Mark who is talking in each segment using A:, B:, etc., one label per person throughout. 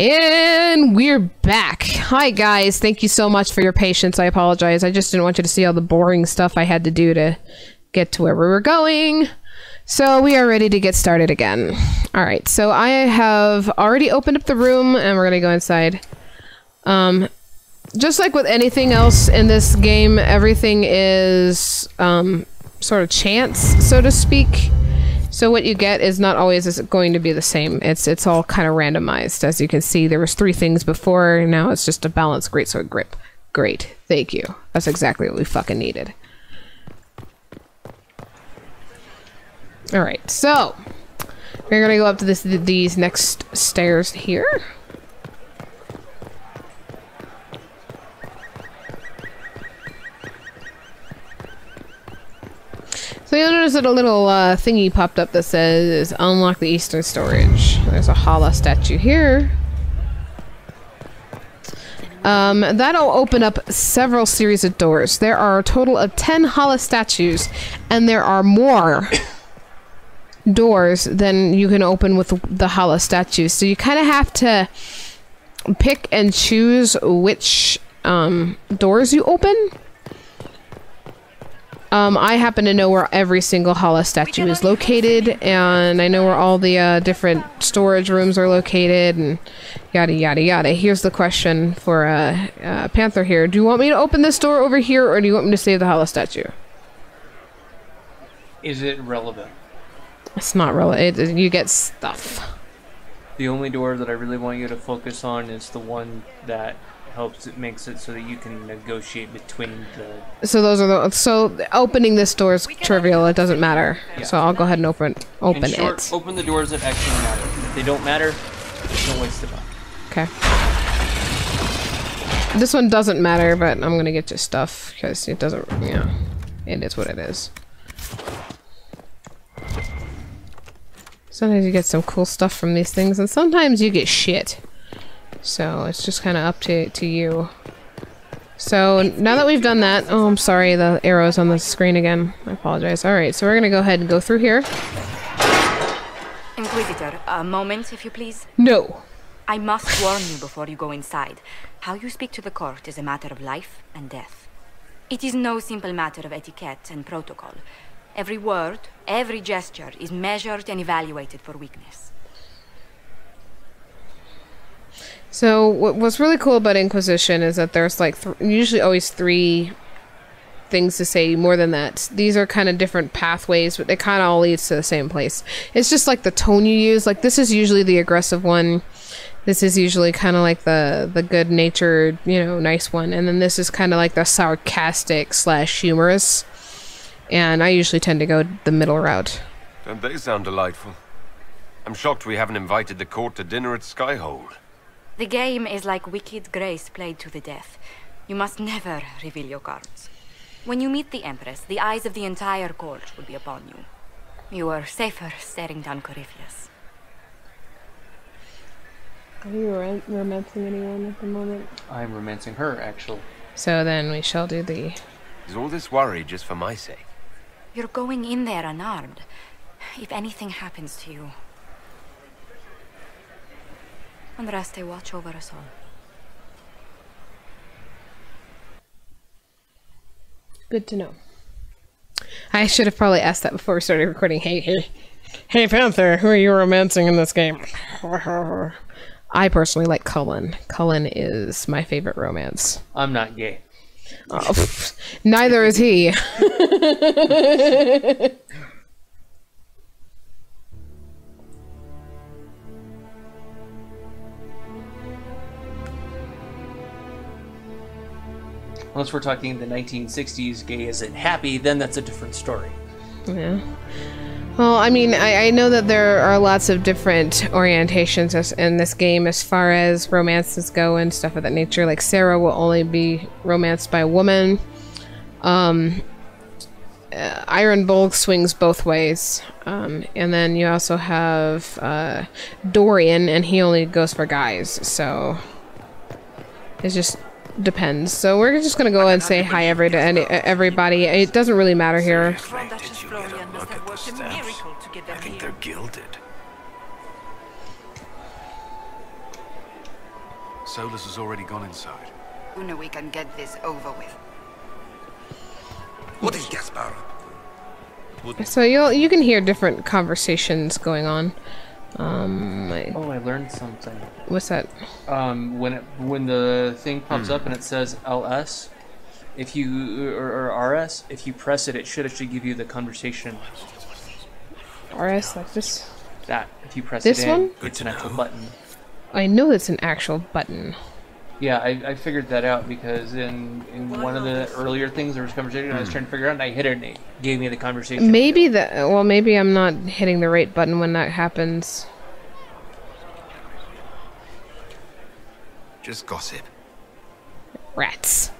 A: And we're back. Hi guys, thank you so much for your patience. I apologize. I just didn't want you to see all the boring stuff I had to do to get to where we were going. So we are ready to get started again. Alright, so I have already opened up the room and we're gonna go inside. Just like with anything else in this game, everything is sort of chance, so to speak. So what you get is not always going to be the same. It's all kind of randomized. As you can see, there was 3 things before. Now it's just a balanced greatsword grip. Great. Thank you. That's exactly what we fucking needed. Alright, so we're gonna go up to these next stairs here. So you'll notice that a little thingy popped up that says unlock the eastern storage. There's a Hala statue here. That'll open up several series of doors. There are a total of 10 Hala statues, and there are more doors than you can open with the Hala statues. So you kind of have to pick and choose which doors you open. I happen to know where every single Hala statue is located, and I know where all the different storage rooms are located, and yada yada yada. Here's the question for Panther here. Do you want me to open this door over here, or do you want me to save the Hala statue?
B: Is it relevant?
A: It's not relevant. You get stuff.
B: The only door that I really want you to focus on is the one that makes it so that you can negotiate between the...
A: So those are the... So opening this door is trivial. It doesn't matter. Yeah. So I'll go ahead and open
B: In short,
A: it.
B: Open the doors that actually matter. If they don't matter, don't waste it on.
A: Okay. This one doesn't matter, but I'm gonna get you stuff because it doesn't... Yeah. It is what it is. Sometimes you get some cool stuff from these things, and sometimes you get shit. So it's just kind of up to you. So now that we've done that, oh, I'm sorry, the arrow's on the screen again. I apologize. All right, so we're gonna go ahead and go through here.
C: Inquisitor, a moment, if you please.
A: No.
C: I must warn you before you go inside. How you speak to the court is a matter of life and death. It is no simple matter of etiquette and protocol. Every word, every gesture is measured and evaluated for weakness.
A: So what's really cool about Inquisition is that there's like usually always 3 things to say. More than that, these are kind of different pathways, but it kind of all leads to the same place. It's just like the tone you use. Like this is usually the aggressive one. This is usually kind of like the good-natured, you know, nice one, and then this is kind of like the sarcastic / humorous. And I usually tend to go the middle route.
D: Don't they sound delightful? I'm shocked we haven't invited the court to dinner at Skyhold.
C: The game is like Wicked Grace played to the death. You must never reveal your cards. When you meet the Empress, the eyes of the entire court will be upon you. You are safer staring down Corypheus.
A: Are you romancing anyone at the moment?
B: I'm romancing her, actually.
A: So then we shall do the...
D: Is all this worry just for my sake?
C: You're going in there unarmed. If anything happens to you... Andraste, watch over us all.
A: Good to know. I should have probably asked that before we started recording. Hey, Panther, who are you romancing in this game? I personally like Cullen. Cullen is my favorite romance.
B: I'm not gay.
A: Oh, neither is he.
B: Unless we're talking the 1960s, gay isn't happy, then that's a different story.
A: Yeah. Well, I mean, I know that there are lots of different orientations in this game as far as romances go and stuff of that nature. Like, Sarah will only be romanced by a woman. Iron Bull swings both ways. And then you also have Dorian, and he only goes for guys. So, it's just... depends. So we're just gonna go and say hi everybody. It doesn't really matter here.
D: I think they're gilded.
E: Solus has already gone inside.
F: Sooner we can get this over with.
G: What is Gaspar?
A: So you can hear different conversations going on.
B: Oh, I learned something.
A: What's that?
B: When the thing pops up and it says LS, if you or RS, if you press it, it should actually give you the conversation.
A: RS like this?
B: That if you press
A: This
B: it in,
A: one?
B: it's an actual button.
A: I know it's an actual button.
B: Yeah, I figured that out because in one of the earlier things there was conversation. I was trying to figure it out, and I hit it, and it gave me the conversation.
A: Maybe maybe I'm not hitting the right button when that happens.
G: Just gossip.
A: Rats.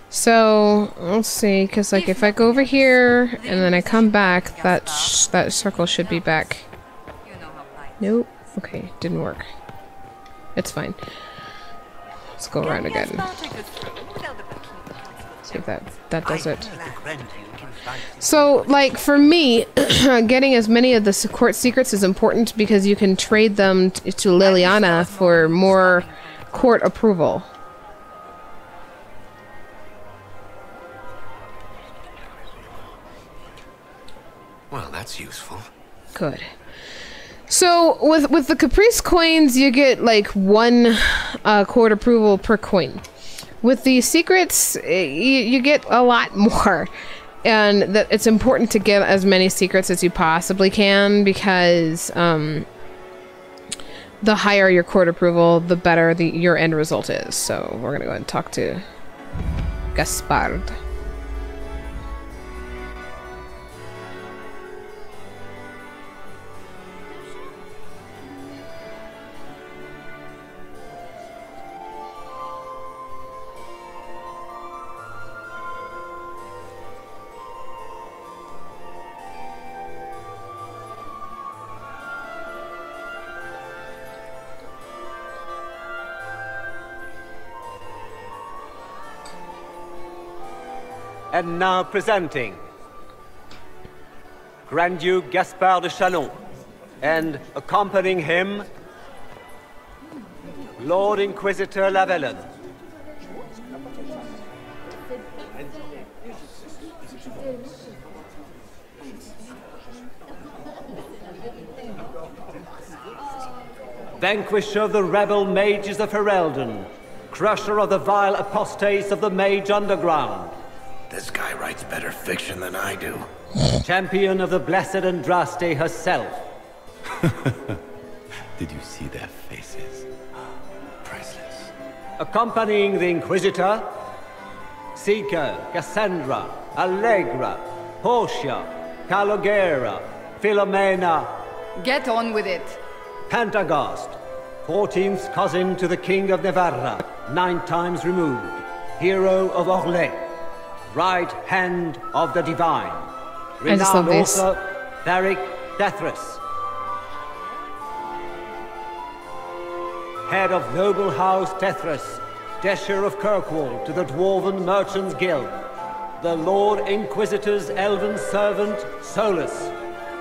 A: So let's see, because like if I go over here and then I come back, that circle should be back. Nope. Okay, didn't work. It's fine. Let's go around again. See if that does it. So, like, for me, getting as many of the court secrets is important because you can trade them to Liliana for more court approval.
G: Well, that's useful.
A: Good. So with the Caprice coins, you get like 1 court approval per coin. With the secrets, you get a lot more, and that it's important to get as many secrets as you possibly can because the higher your court approval, the better your end result is. So we're gonna go ahead and talk to Gaspard.
H: And now presenting Grand Duke Gaspard de Chalon, and accompanying him, Lord Inquisitor Lavellen. Vanquisher of the rebel mages of Ferelden, crusher of the vile apostates of the Mage Underground.
G: This guy writes better fiction than I do.
H: Champion of the Blessed Andraste herself.
I: Did you see their faces?
G: Priceless.
H: Accompanying the Inquisitor, Seeker, Cassandra, Allegra, Portia, Calogera, Philomena.
F: Get on with it.
H: Pantagast, 14th cousin to the King of Navarra, 9 times removed, hero of Orlais, right hand of the divine, renowned author Tharic Dethris, head of noble house Dethris, Desher of Kirkwall to the Dwarven Merchants Guild, the Lord Inquisitor's elven servant Solus,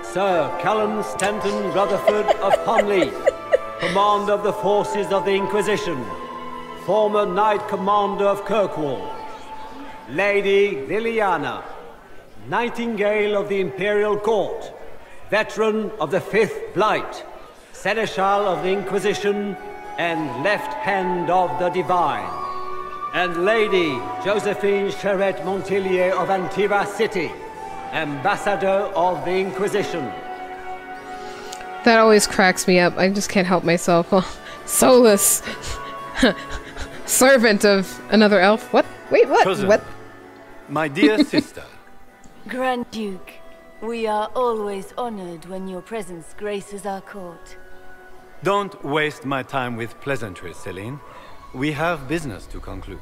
H: Sir Callum Stanton Rutherford of Hunley, commander of the forces of the Inquisition, former Knight Commander of Kirkwall, Lady Liliana, Nightingale of the Imperial Court, veteran of the Fifth Blight, Seneschal of the Inquisition, and left hand of the Divine, and Lady Josephine Charette Montillier of Antiva City, Ambassador of the Inquisition.
A: That always cracks me up. I just can't help myself. Solus. Servant of another elf. What? Wait, what?
I: Cousin,
A: what?
I: My dear sister.
J: Grand Duke, we are always honored when your presence graces our court.
I: Don't waste my time with pleasantries, Celine. We have business to conclude.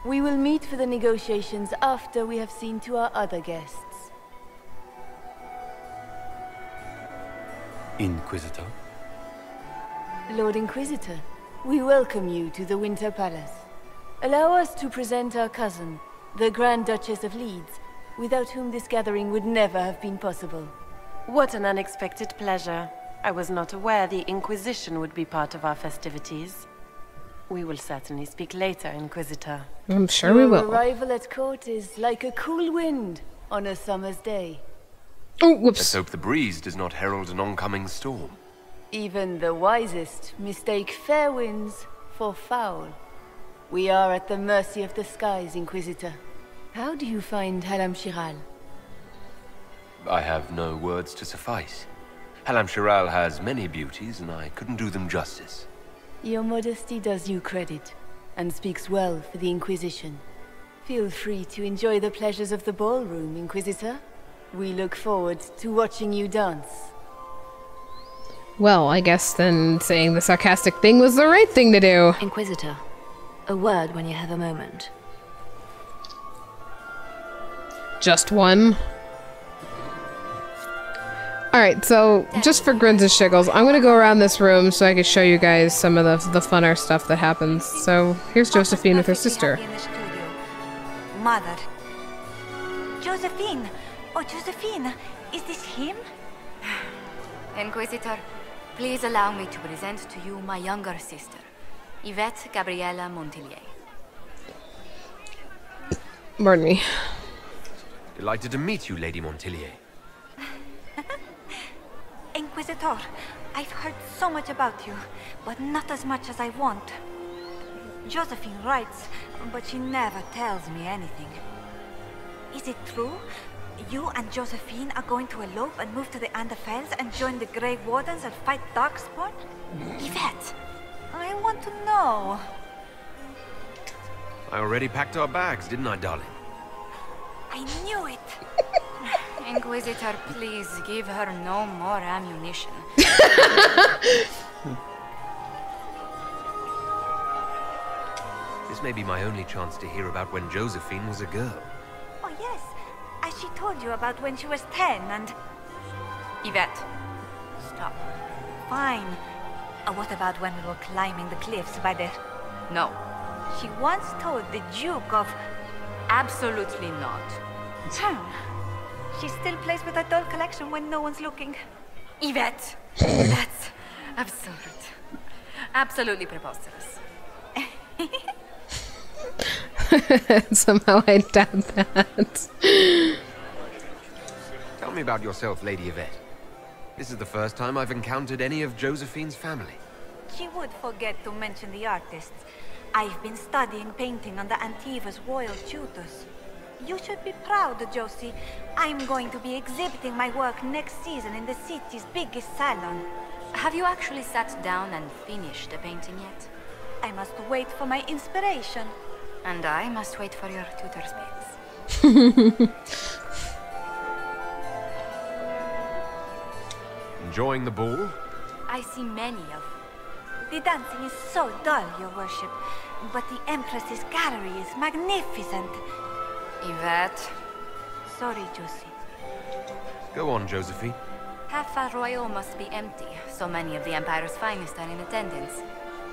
J: We will meet for the negotiations after we have seen to our other guests.
I: Inquisitor?
J: Lord Inquisitor, we welcome you to the Winter Palace. Allow us to present our cousin, the Grand Duchess of Leeds, without whom this gathering would never have been possible.
K: What an unexpected pleasure. I was not aware the Inquisition would be part of our festivities. We will certainly speak later, Inquisitor.
A: I'm sure we will.
J: Your arrival at court is like a cool wind on a summer's day.
A: Oh, whoops.
D: Let's hope the breeze does not herald an oncoming storm.
J: Even the wisest mistake fair winds for foul. We are at the mercy of the skies, Inquisitor. How do you find Halam Shiral?
D: I have no words to suffice. Halam Shiral has many beauties, and I couldn't do them justice.
J: Your modesty does you credit, and speaks well for the Inquisition. Feel free to enjoy the pleasures of the ballroom, Inquisitor. We look forward to watching you dance.
A: Well, I guess then saying the sarcastic thing was the right thing to do.
L: Inquisitor, a word when you have a moment.
A: Just one. Alright, so just for grins and shiggles, I'm gonna go around this room so I can show you guys some of the funner stuff that happens. So here's Josephine with her sister.
C: Mother. Josephine! Oh, Josephine! Is this him? Inquisitor, please allow me to present to you my younger sister, Yvette Gabriella Montillier.
A: Pardon me.
D: Delighted to meet you, Lady Montillier.
C: Inquisitor, I've heard so much about you, but not as much as I want. Josephine writes, but she never tells me anything. Is it true? You and Josephine are going to elope and move to the Anderfels and join the Grey Wardens and fight Darkspawn? Yvette, I want to know.
D: I already packed our bags, didn't I, darling?
C: I knew it. Inquisitor, please give her no more ammunition.
D: This may be my only chance to hear about when Josephine was a girl.
C: Oh yes, as she told you about when she was 10 and... Yvette, stop. Fine. What about when we were climbing the cliffs by the... No. She once told the Duke of... Absolutely not. She still plays with her doll collection when no one's looking. Yvette! That's absurd. Absolutely preposterous.
A: Somehow I doubt that.
D: Tell me about yourself, Lady Yvette. This is the first time I've encountered any of Josephine's family.
C: She would forget to mention the artists. I've been studying painting under Antiva's royal tutors. You should be proud, Josie. I'm going to be exhibiting my work next season in the city's biggest salon.
L: Have you actually sat down and finished the painting yet?
C: I must wait for my inspiration.
L: And I must wait for your tutor's bits.
D: Enjoying the ball?
C: I see many of. The dancing is so dull, your worship. But the Empress's gallery is magnificent.
L: Yvette.
C: Sorry, Josie.
D: Go on, Josephine.
L: Half Royal must be empty. So many of the Empire's finest are in attendance.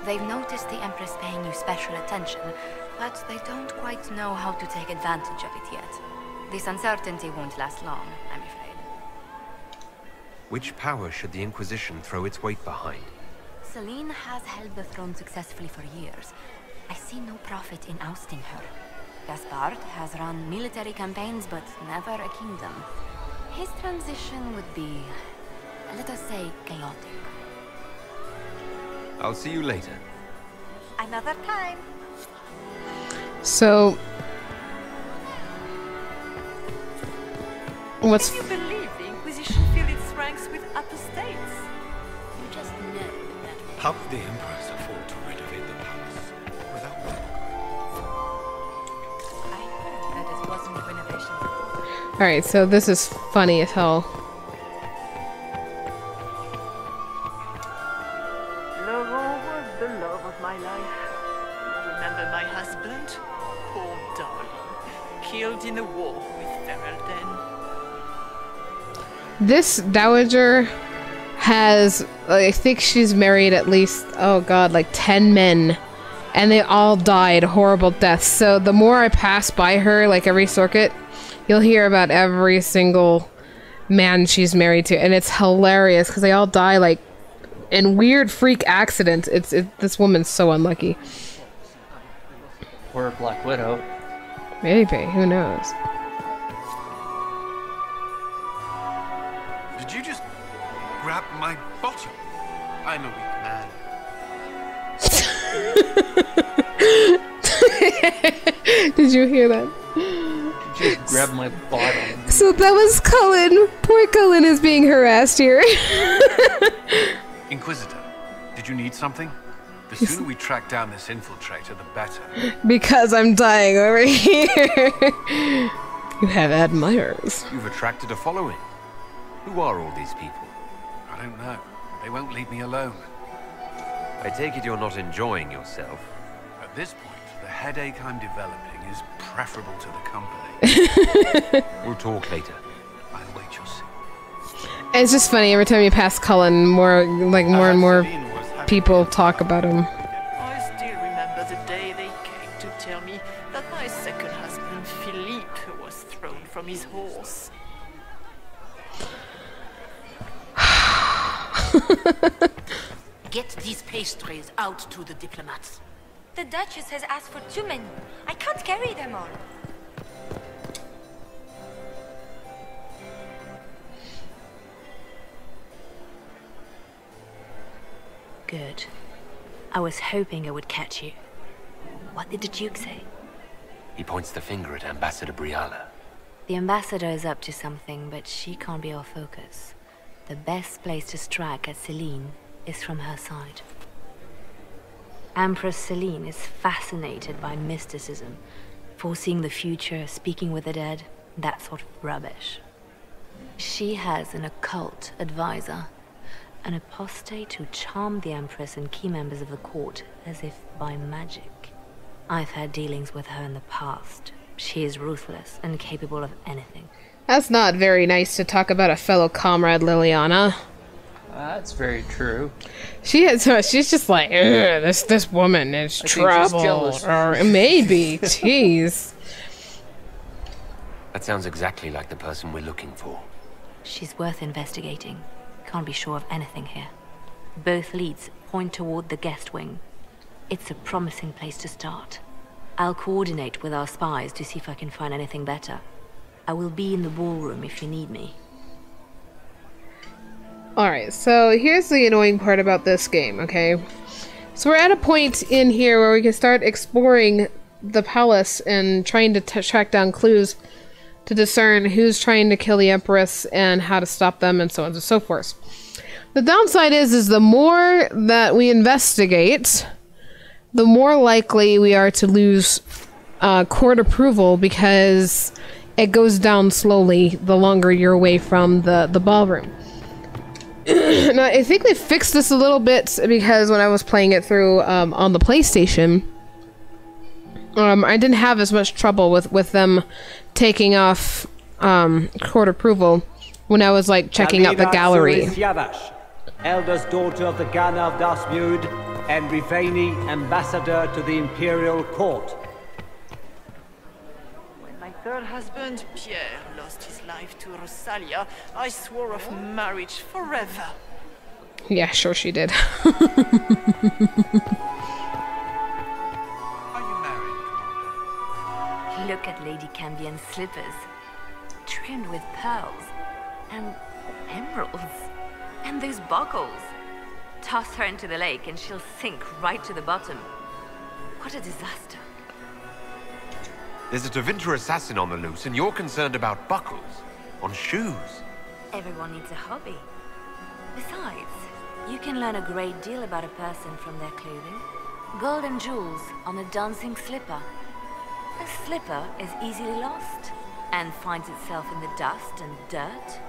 L: They've noticed the Empress paying you special attention, but they don't quite know how to take advantage of it yet. This uncertainty won't last long, I'm afraid.
D: Which power should the Inquisition throw its weight behind?
L: Celine has held the throne successfully for years. I see no profit in ousting her. Gaspard has run military campaigns, but never a kingdom. His transition would be, let us say, chaotic.
D: I'll see you later.
C: Another time.
A: So... what's...
K: Can you believe the Inquisition filled its ranks with apostates?
L: You just know that...
E: How could the Empress afford to renovate the palace without work?
C: I heard that it wasn't renovation.
A: Alright, so this is funny as hell.
K: Laurent was the love of my life. Remember my husband? Poor darling. Killed in a war with Ferelden.
A: This dowager has, I think she's married at least, oh god, like 10 men. And they all died horrible deaths. So the more I pass by her, like every circuit, you'll hear about every single man she's married to. And it's hilarious because they all die like and weird freak accidents. This woman's so unlucky.
B: Or a Black Widow.
A: Maybe, who knows?
E: Did you just grab my bottom? I'm a weak man.
A: Did you hear that?
B: Just grab my bottom.
A: So that was Cullen. Poor Cullen is being harassed here.
E: Inquisitor, did you need something? The sooner we track down this infiltrator, the better.
A: Because I'm dying over here. You have admirers.
D: You've attracted a following. Who are all these people?
E: I don't know. They won't leave me alone.
D: I take it you're not enjoying yourself.
E: At this point, the headache I'm developing is preferable to the company.
D: We'll talk later.
E: I'll wait your see.
A: It's just funny, every time you pass Cullen, more and more people talk about him.
K: I still remember the day they came to tell me that my second husband, Philippe, was thrown from his horse.
M: Get these pastries out to the diplomats.
C: The Duchess has asked for too many. I can't carry them all.
L: Good. I was hoping I would catch you. What did the Duke say?
D: He points the finger at Ambassador Briala.
L: The ambassador is up to something, but she can't be our focus. The best place to strike at Celine is from her side. Empress Celine is fascinated by mysticism, foreseeing the future, speaking with the dead, that sort of rubbish. She has an occult advisor, an apostate who charmed the Empress and key members of the court as if by magic. I've had dealings with her in the past. She is ruthless and capable of anything.
A: That's not very nice to talk about a fellow comrade, Liliana.
B: That's very true.
A: She's just like, this woman is trouble. Or maybe, jeez.
D: That sounds exactly like the person we're looking for.
L: She's worth investigating. Can't be sure of anything here. Both leads point toward the guest wing. It's a promising place to start. I'll coordinate with our spies to see if I can find anything better. I will be in the ballroom if you need me.
A: Alright, so here's the annoying part about this game, okay? So we're at a point in here where we can start exploring the palace and trying to track down clues to discern who's trying to kill the Empress and how to stop them and so on and so forth. The downside is the more that we investigate, the more likely we are to lose court approval because it goes down slowly the longer you're away from the ballroom. Now, I think they fixed this a little bit because when I was playing it through on the PlayStation, I didn't have as much trouble with them taking off court approval when I was like checking out the gallery.
H: Eldest daughter of the Gan of Dasmud, and Riveni, ambassador to the Imperial Court.
K: When my third husband, Pierre, lost his life to Rosalia, I swore off marriage forever.
A: Yeah, sure she did.
E: Are you married, Commander?
L: Look at Lady Cambian's slippers, trimmed with pearls and emeralds. And those buckles. Toss her into the lake and she'll sink right to the bottom. What a disaster.
D: There's a Tevinter assassin on the loose, and you're concerned about buckles on shoes.
L: Everyone needs a hobby. Besides, you can learn a great deal about a person from their clothing. Gold and jewels on a dancing slipper. A slipper is easily lost and finds itself in the dust and dirt.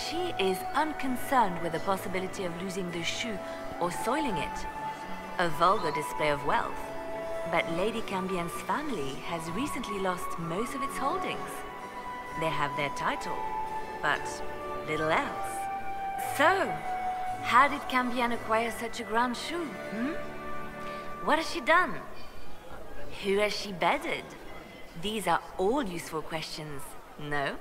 L: She is unconcerned with the possibility of losing the shoe or soiling it. A vulgar display of wealth. But Lady Cambian's family has recently lost most of its holdings. They have their title, but little else. So, how did Cambian acquire such a grand shoe, What has she done? Who has she bedded? These are all useful questions, no?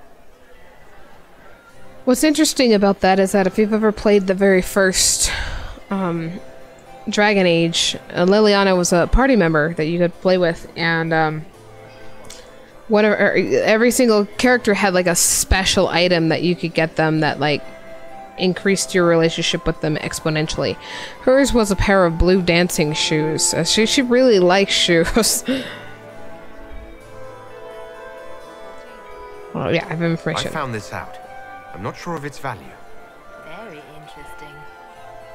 A: What's interesting about that is that if you've ever played the very first Dragon Age, Liliana was a party member that you could play with, and every single character had like a special item that you could get them that like increased your relationship with them exponentially. Hers was a pair of blue dancing shoes. She really likes shoes. Well, yeah, I have information.
N: I found this out. I'm not sure of its value.
L: Very interesting.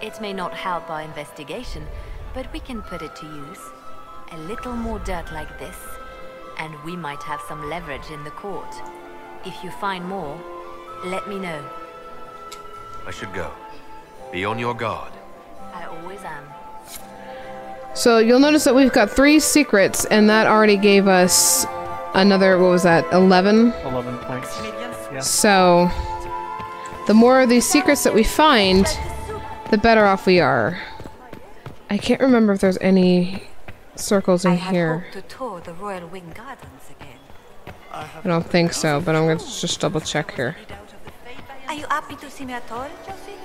L: It may not help our investigation, but we can put it to use. A little more dirt like this, and we might have some leverage in the court. If you find more, let me know.
N: I should go. Be on your guard.
L: I always am.
A: So you'll notice that we've got 3 secrets, and that already gave us another, what was that, 11?
B: 11 points. Yeah.
A: So the more of these secrets that we find, the better off we are. I can't remember if there's any circles in here.
C: To tour the Royal Wing Gardens again.
A: I don't think so, but I'm going to just double check here.
C: Are you happy to see me at all, Josie?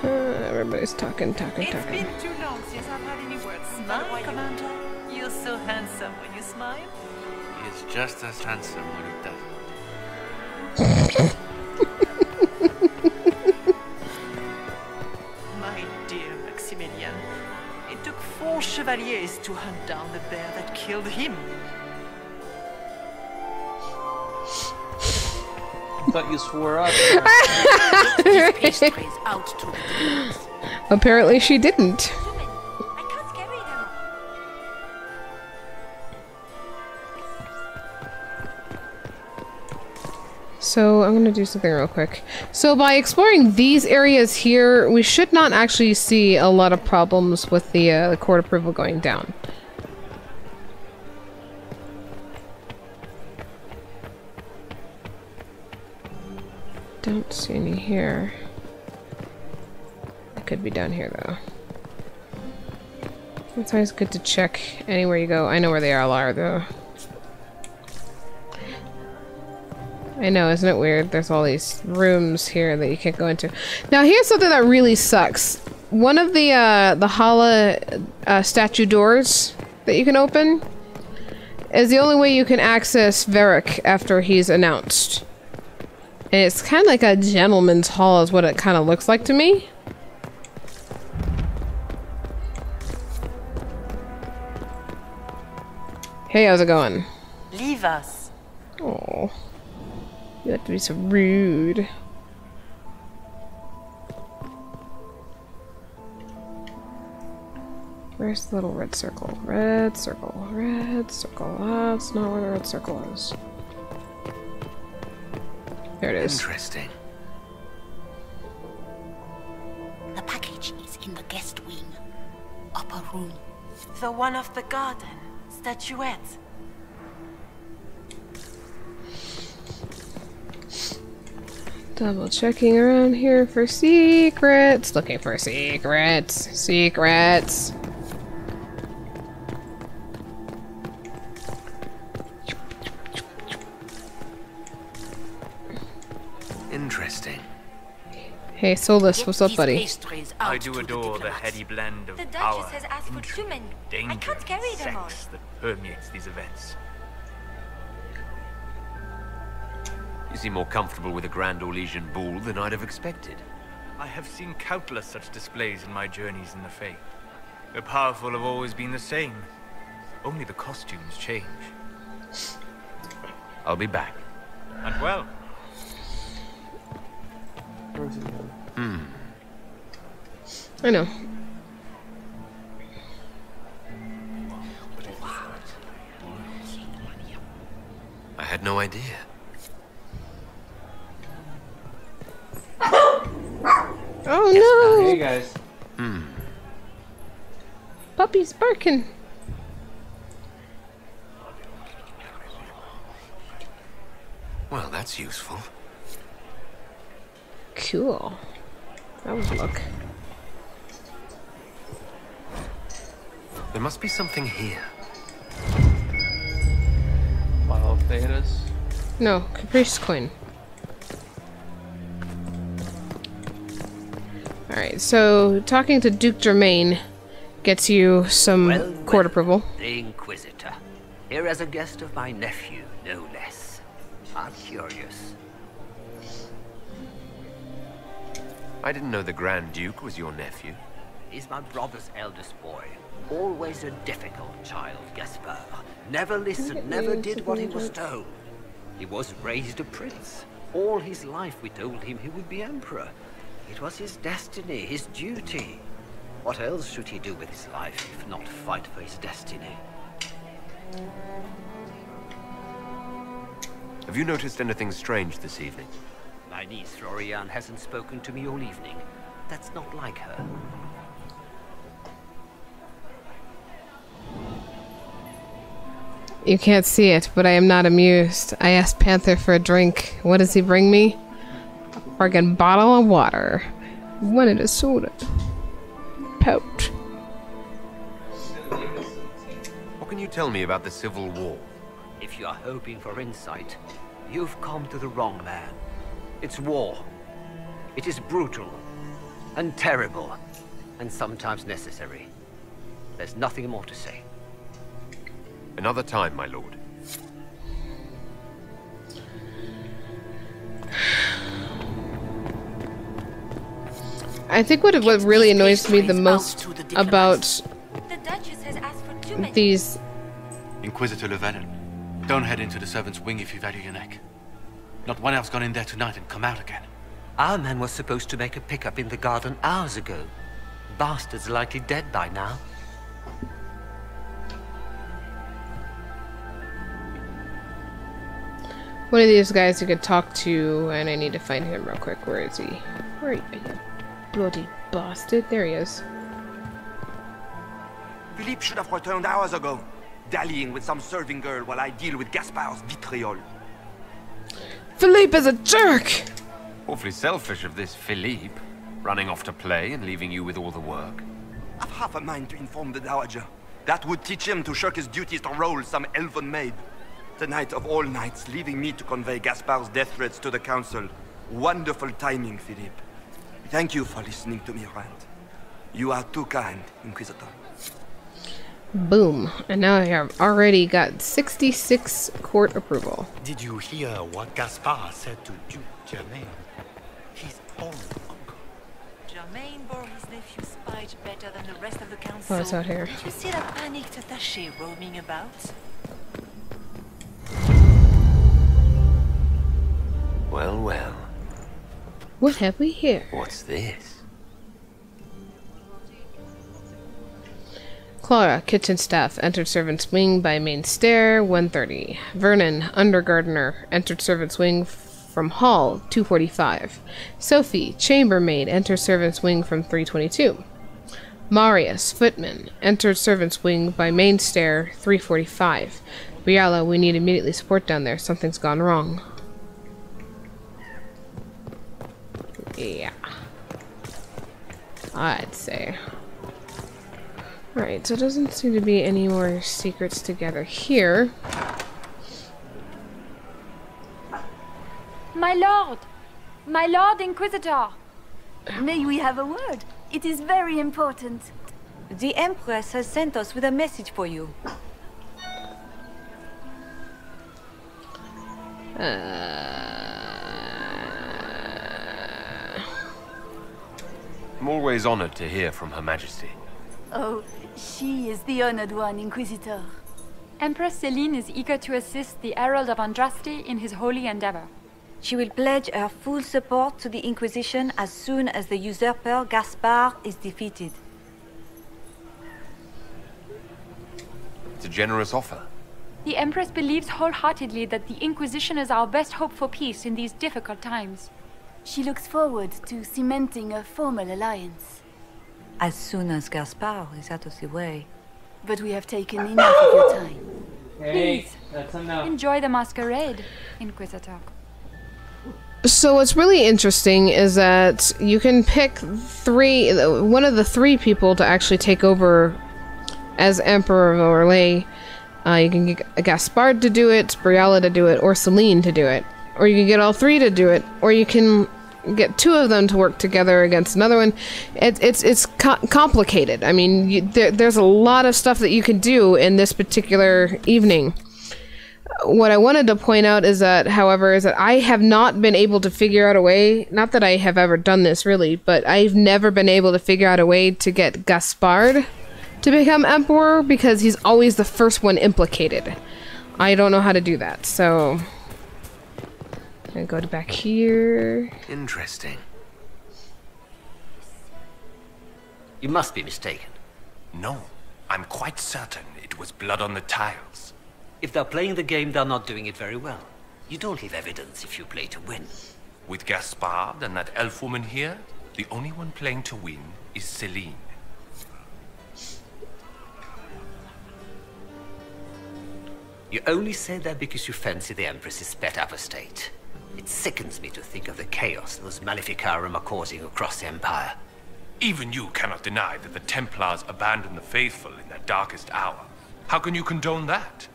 A: Everybody's talking.
K: It's been too long since I've had any words. Smile, Commander. You're so handsome when you smile.
E: He is just as handsome when he doesn't.
K: My dear Maximilian, it took 4 chevaliers to hunt down the bear that killed him.
B: I thought you swore up.
A: Apparently she didn't. So I'm gonna do something real quick. So by exploring these areas here, we should not actually see a lot of problems with the court approval going down. Don't see any here. It could be down here though. It's always good to check anywhere you go. I know where they all are though. I know, isn't it weird? There's all these rooms here that you can't go into. Now here's something that really sucks. One of the Hala statue doors that you can open is the only way you can access Varric after he's announced. And it's kind of like a gentleman's hall is what it kind of looks like to me. Hey, how's it going?
K: Leave us.
A: Oh, you have to be so rude. Where's the little red circle? Red circle, red circle. That's not where the red circle is. There it is.
G: Interesting.
M: The package is in the guest wing. Upper room.
K: The one of the garden. Statuette.
A: Double checking around here for secrets. Looking for secrets. Secrets.
G: Interesting.
A: Hey, Solus, what's up, buddy?
E: I do adore the heady blend of
C: The
E: power,
C: Duchess has asked for 2 men.
E: danger,
C: I can't carry
E: and
C: them all.
E: sex that permeates these events.
D: You seem more comfortable with a Grand Orlesian ball than I'd have expected.
E: I have seen countless such displays in my journeys in the Fae. The powerful have always been the same. Only the costumes change.
D: I'll be back.
E: And well.
A: I know.
D: I had no idea.
A: Oh no!
B: Hey guys.
A: Puppy's barking.
G: Well, that's useful.
A: Cool. That was luck.
N: There must be something here.
B: Wild Thetas.
A: No, Caprice coin. Alright, so talking to Duke Germain gets you some court approval.
O: The Inquisitor. Here as a guest of my nephew, no less. I'm curious.
D: I didn't know the Grand Duke was your nephew.
O: He's my brother's eldest boy. Always a difficult child, Gaspard. Never listened, never did what he was told. He was raised a prince. All his life we told him he would be emperor. It was his destiny, his duty. What else should he do with his life if not fight for his destiny?
D: Have you noticed anything strange this evening?
O: My niece Florian hasn't spoken to me all evening. That's not like her.
A: You can't see it, but I am not amused. I asked Panther for a drink. What does he bring me? A friggin' bottle of water. Wanted a soda. Pouch.
D: What can you tell me about the Civil War?
O: If you are hoping for insight, you've come to the wrong man. It's war. It is brutal, and terrible, and sometimes necessary. There's nothing more to say.
D: Another time, my lord.
A: I think what really annoys me the most about
L: The Duchess has asked for too many.
A: these...
P: Inquisitor Llewellyn, don't head into the servants' wing if you value your neck. Not one elf's gone in there tonight and come out again.
O: Our man was supposed to make a pickup in the garden hours ago. Bastard's likely dead by now.
A: One of these guys you could talk to, and I need to find him real quick. Where is he? Where are you? Bloody bastard. There he is.
Q: Philippe should have returned hours ago, dallying with some serving girl while I deal with Gaspard's vitriol.
A: Philippe is a jerk!
D: Awfully selfish of this Philippe, running off to play and leaving you with all the work.
Q: I've half a mind to inform the Dowager. That would teach him to shirk his duties to roll some elven maid. The night of all nights, leaving me to convey Gaspard's death threats to the Council. Wonderful timing, Philippe. Thank you for listening to me rant. You are too kind, Inquisitor.
A: Boom. And now I have already got 66 court approval.
I: Did you hear what Gaspard said to Duke Germain? His own uncle.
K: Germain bore his nephew's spite better than the rest of the council.
A: Oh, it's out here.
K: Did you see that panicked attaché roaming about?
D: Well, well.
A: What have we here?
D: What's this?
A: Clara, kitchen staff, entered servant's wing by main stair, 1:30. Vernon, undergardener, entered servant's wing from hall, 2:45. Sophie, chambermaid, entered servant's wing from 3:22. Marius, footman, entered servant's wing by main stair, 3:45. Briala, we need immediately support down there. Something's gone wrong. Yeah. I'd say. Alright, so it doesn't seem to be any more secrets together here.
J: My lord! My lord Inquisitor! May we have a word? It is very important.
C: The Empress has sent us with a message for you.
D: I'm always honored to hear from Her Majesty.
J: Oh, she is the honored one, Inquisitor.
R: Empress Céline is eager to assist the Herald of Andraste in his holy endeavor.
C: She will pledge her full support to the Inquisition as soon as the usurper Gaspard is defeated.
D: It's a generous offer.
R: The Empress believes wholeheartedly that the Inquisition is our best hope for peace in these difficult times.
J: She looks forward to cementing a formal alliance.
C: As soon as Gaspard is out of the way.
J: But we have taken enough of your time.
R: Please, enjoy the masquerade, Inquisitor.
A: So what's really interesting is that you can pick one of the three people to actually take over as Emperor of Orlais. You can get Gaspard to do it, Briala to do it, or Céline to do it. Or you can get all three to do it, or you can get two of them to work together against another one. It's complicated. I mean, there's a lot of stuff that you can do in this particular evening. What I wanted to point out is that, however, is that I have not been able to figure out a way, not that I have ever done this really, but I've never been able to figure out a way to get Gaspard to become Emperor, because he's always the first one implicated. I don't know how to do that, so... I'm gonna go to back here.
G: Interesting.
O: You must be mistaken.
S: No, I'm quite certain it was blood on the tiles.
O: If they're playing the game, they're not doing it very well. You don't leave evidence if you play to win.
S: With Gaspard and that elf woman here, the only one playing to win is Celine.
O: You only say that because you fancy the Empress's pet apostate. It sickens me to think of the chaos those Maleficarum are causing across the Empire.
S: Even you cannot deny that the Templars abandoned the faithful in their darkest hour. How can you condone that?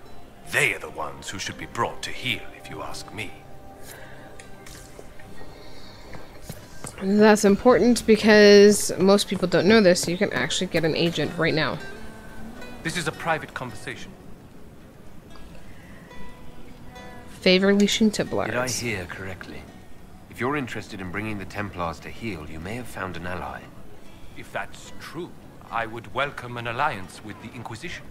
S: They are the ones who should be brought to heel, if you ask me.
A: That's important because most people don't know this. You can actually get an agent right now.
S: This is a private conversation.
A: Favor leashing Templars.
D: Did I hear correctly? If you're interested in bringing the Templars to heel, you may have found an ally.
S: If that's true, I would welcome an alliance with the Inquisition.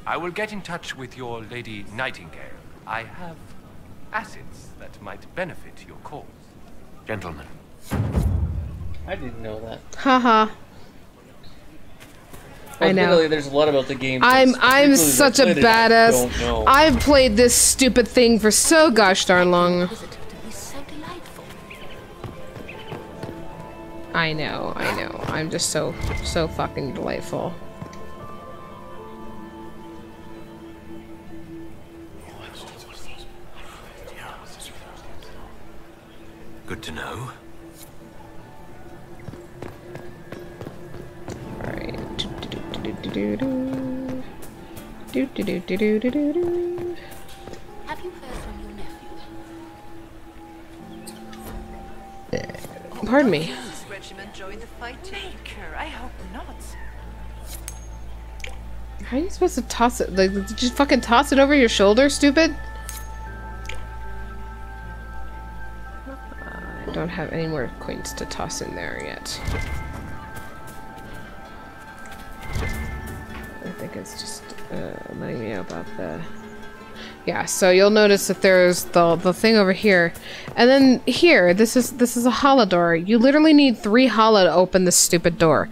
S: I will get in touch with your Lady Nightingale. I have assets that might benefit your cause.
D: Gentlemen.
B: I didn't know that.
A: Haha. I know.
B: Literally, there's a lot about the game.
A: I'm such a badass. I've played this stupid thing for so gosh darn long. I know. I'm just so fucking delightful.
G: Good to know.
A: Alright.
M: Have you heard from your nephew?
A: Pardon me.
K: This regiment joined the fight. Baker, I hope not.
A: How are you supposed to toss it? Like, did you fucking toss it over your shoulder, stupid? I don't have any more coins to toss in there yet. I think it's just letting me know about the... Yeah, so you'll notice that there's the thing over here. And then here, this is a hollow door. You literally need 3 hollow to open this stupid door.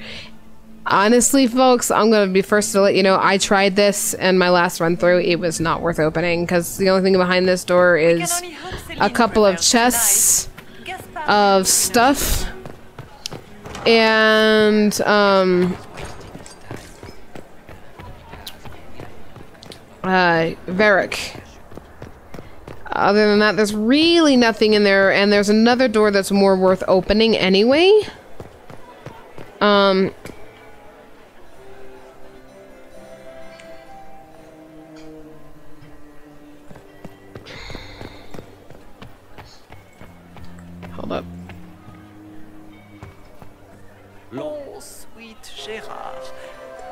A: Honestly, folks, I'm gonna be first to let you know, I tried this and my last run through, it was not worth opening, because the only thing behind this door is a couple of chests of stuff. And, Varric. Other than that, there's really nothing in there, and there's another door that's more worth opening anyway. Hold up.
K: Oh, sweet Gérard.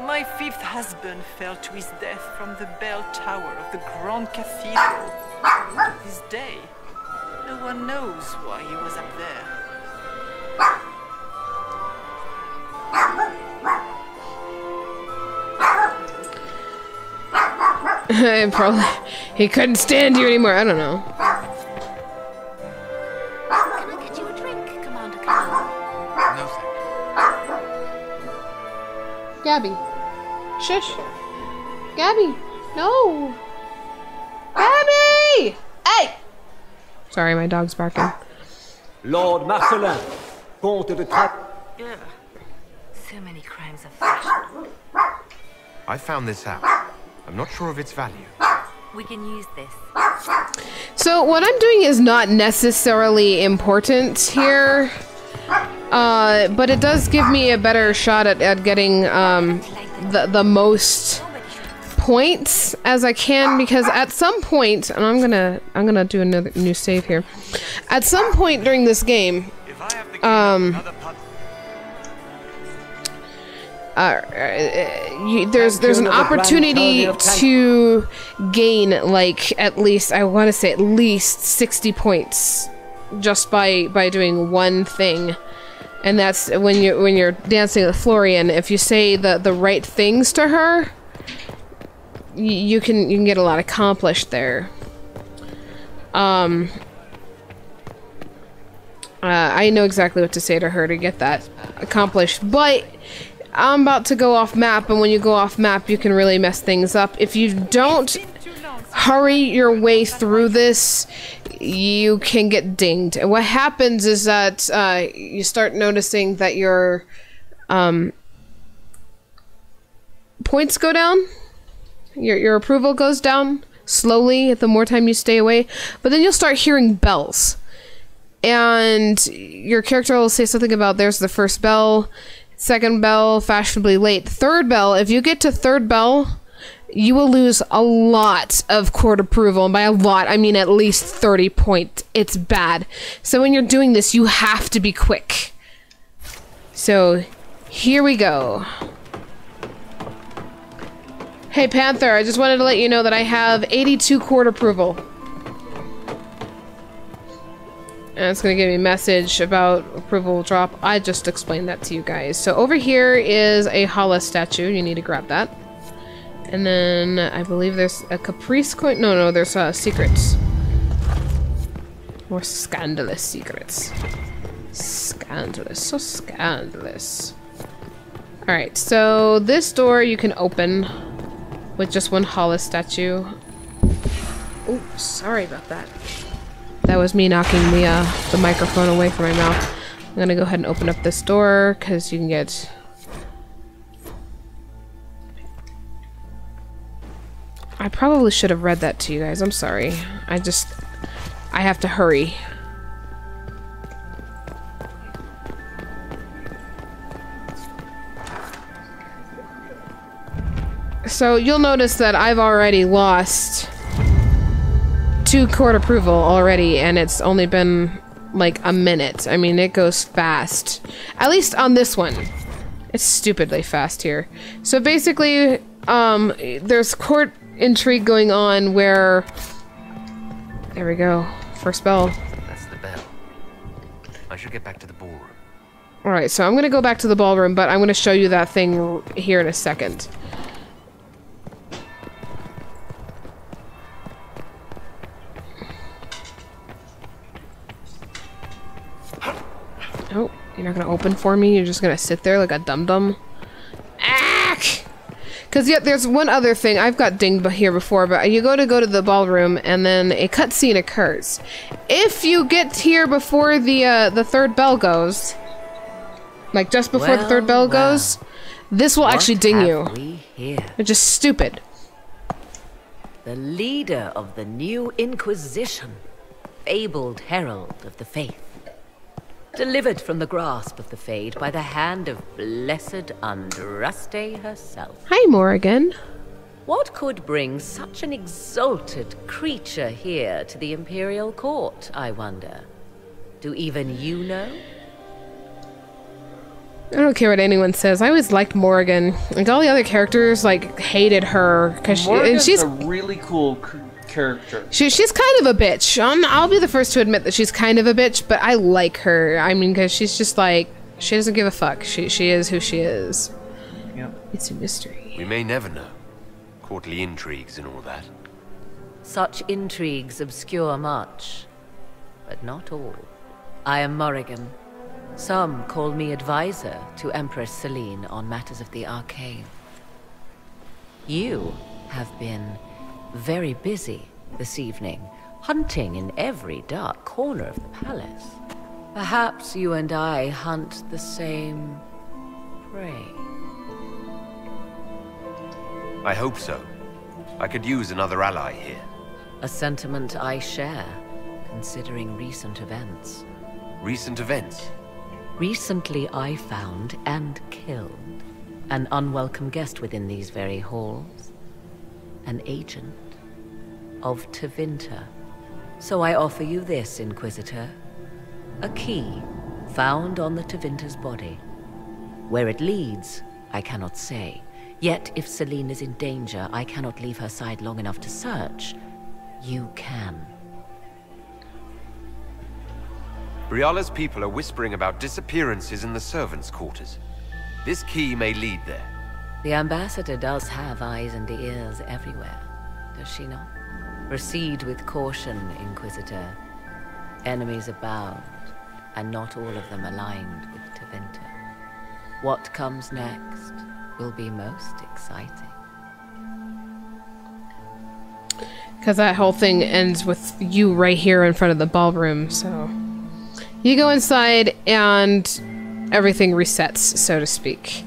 K: My 5th husband fell to his death from the bell tower of the Grand Cathedral. To this day, no one knows why he was up there.
A: Probably he couldn't stand you anymore. I don't know.
M: Can I get you a drink, Commander Khan?
P: No, thank
A: Gabby. Shush. Gabby. No. Gabby! Hey! Sorry, my dog's barking.
H: Lord Marcelin, Comte de Ugh.
C: So many crimes of fashion.
D: I found this out. I'm not sure of its value.
C: We can use this.
A: So what I'm doing is not necessarily important here, but it does give me a better shot at getting the most points as I can, because at some point, and I'm gonna do another new save here. At some point during this game, there's an opportunity to gain like at least, I want to say at least 60 points just by doing one thing, and that's when you're dancing with Florian. If you say the right things to her, you can get a lot accomplished there. I know exactly what to say to her to get that accomplished, but I'm about to go off map, and when you go off map, you can really mess things up. If you don't hurry your way through this, you can get dinged. And what happens is that you start noticing that your points go down. Your approval goes down slowly the more time you stay away, but then you'll start hearing bells. And your character will say something about there's the first bell, second bell, fashionably late. Third bell, if you get to third bell, you will lose a lot of court approval. And by a lot, I mean at least 30 points. It's bad. So when you're doing this, you have to be quick. So here we go. Hey Panther, I just wanted to let you know that I have 82 court approval. And it's going to give me a message about approval drop. I just explained that to you guys. So over here is a Hala statue. You need to grab that. And then I believe there's a Caprice coin. No, there's secrets. More scandalous secrets. Scandalous. So scandalous. Alright, so this door you can open with just one Hala statue. Oh, sorry about that. That was me knocking the microphone away from my mouth. I'm gonna go ahead and open up this door, because you can get... I probably should have read that to you guys. I'm sorry. I have to hurry. So you'll notice that I've already lost 2 court approval already, and it's only been like a minute. I mean, it goes fast. At least on this one. It's stupidly fast here. So basically, there's court intrigue going on where... There we go. First bell.
D: That's the bell. I should get back to the ballroom.
A: Alright, so I'm gonna go back to the ballroom, but I'm gonna show you that thing here in a second. Oh, you're not gonna open for me? You're just gonna sit there like a dum-dum? Ack! Because yeah, there's one other thing. I've got dinged here before, but you go to the ballroom, and then a cutscene occurs. If you get here before the third bell goes, like just before the third bell goes, this will actually ding you. It's just stupid.
T: The leader of the new Inquisition, fabled herald of the faith. Delivered from the grasp of the Fade by the hand of blessed Andraste herself.
A: Hi, Morrigan.
T: What could bring such an exalted creature here to the Imperial Court, I wonder? Do even you know?
A: I don't care what anyone says. I always liked Morrigan. Like, all the other characters, like, hated her. Cause she's
B: a really cool character.
A: She's kind of a bitch. I'll be the first to admit that she's kind of a bitch, but I like her. I mean, because she's just like, she doesn't give a fuck. She is who she is.
B: Yep.
A: It's a mystery.
D: We may never know. Courtly intrigues and all that.
T: Such intrigues obscure much, but not all. I am Morrigan. Some call me advisor to Empress Celine on matters of the arcane. You have been very busy this evening, hunting in every dark corner of the palace. Perhaps you and I hunt the same prey.
D: I hope so. I could use another ally here.
T: A sentiment I share, considering recent events.
D: Recent events?
T: Recently I found and killed an unwelcome guest within these very halls. An agent of Tevinter. So I offer you this, Inquisitor. A key found on the Tevinter's body. Where it leads, I cannot say. Yet, if Celine is in danger, I cannot leave her side long enough to search. You can.
D: Briala's people are whispering about disappearances in the servants' quarters. This key may lead there.
T: The ambassador does have eyes and ears everywhere, does she not? Proceed with caution, Inquisitor. Enemies abound, and not all of them aligned with Tevinter. What comes next will be most exciting.
A: Because that whole thing ends with you right here in front of the ballroom, so... You go inside, and everything resets, so to speak.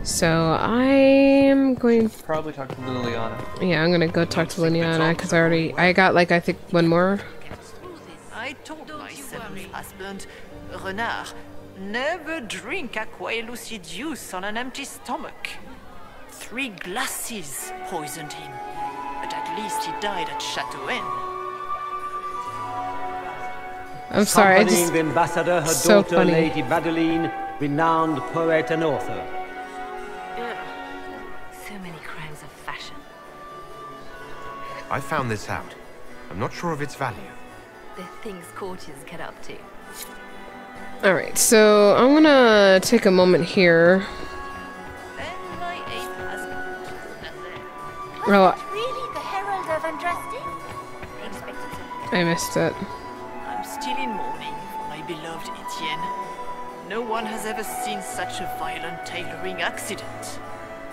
A: So I'm going...
B: Probably talk to Liliana.
A: Yeah, I'm gonna go talk to Liliana, because I got, like, I think one more.
K: I told my seventh husband, Renard, never drink aqua lucidius on an empty stomach. 3 glasses poisoned him, but at least he died at Châteauin.
A: I'm sorry, I just...
H: Accompanying the ambassador, her
A: so
H: daughter,
A: funny.
H: Lady Madeline, renowned poet and author.
L: So many crimes of fashion.
D: I found this out. I'm not sure of its value.
L: The things courtiers get up to.
A: Alright, so I'm gonna take a moment here. Oh,
M: Really the Herald of Andraste?
A: I missed it.
K: I'm still in mourning for my beloved Etienne. No one has ever seen such a violent tailoring accident.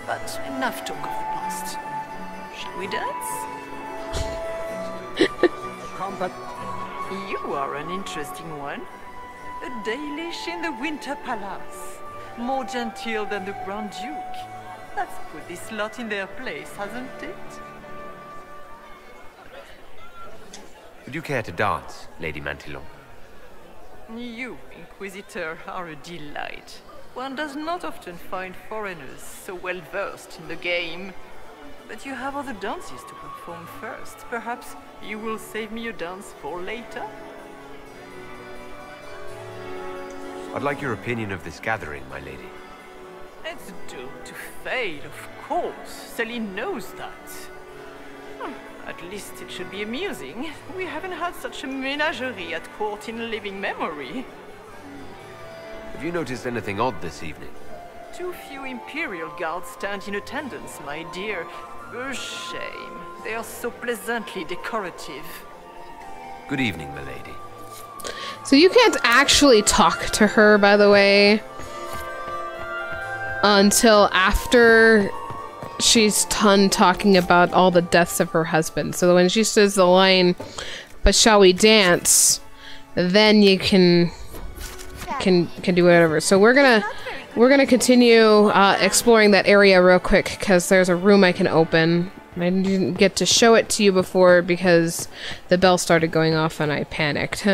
K: But enough talk of the past. Shall we dance? You are an interesting one. A Dalish in the Winter Palace. More genteel than the Grand Duke. That's put this lot in their place, hasn't it?
D: Would you care to dance, Lady Mantillon?
K: You, Inquisitor, are a delight. One does not often find foreigners so well versed in the game. But you have other dances to perform first. Perhaps you will save me a dance for later?
D: I'd like your opinion of this gathering, my lady.
K: It's doomed to fail, of course. Celine knows that. At least it should be amusing. We haven't had such a menagerie at court in living memory.
D: Have you noticed anything odd this evening?
K: Too few Imperial guards stand in attendance, my dear. A shame. They are so pleasantly decorative.
D: Good evening, my lady.
A: So you can't actually talk to her, by the way, until after she's done talking about all the deaths of her husband. So when she says the line, "But shall we dance?" then you can do whatever. So we're gonna continue exploring that area real quick because there's a room I can open. I didn't get to show it to you before because the bell started going off and I panicked.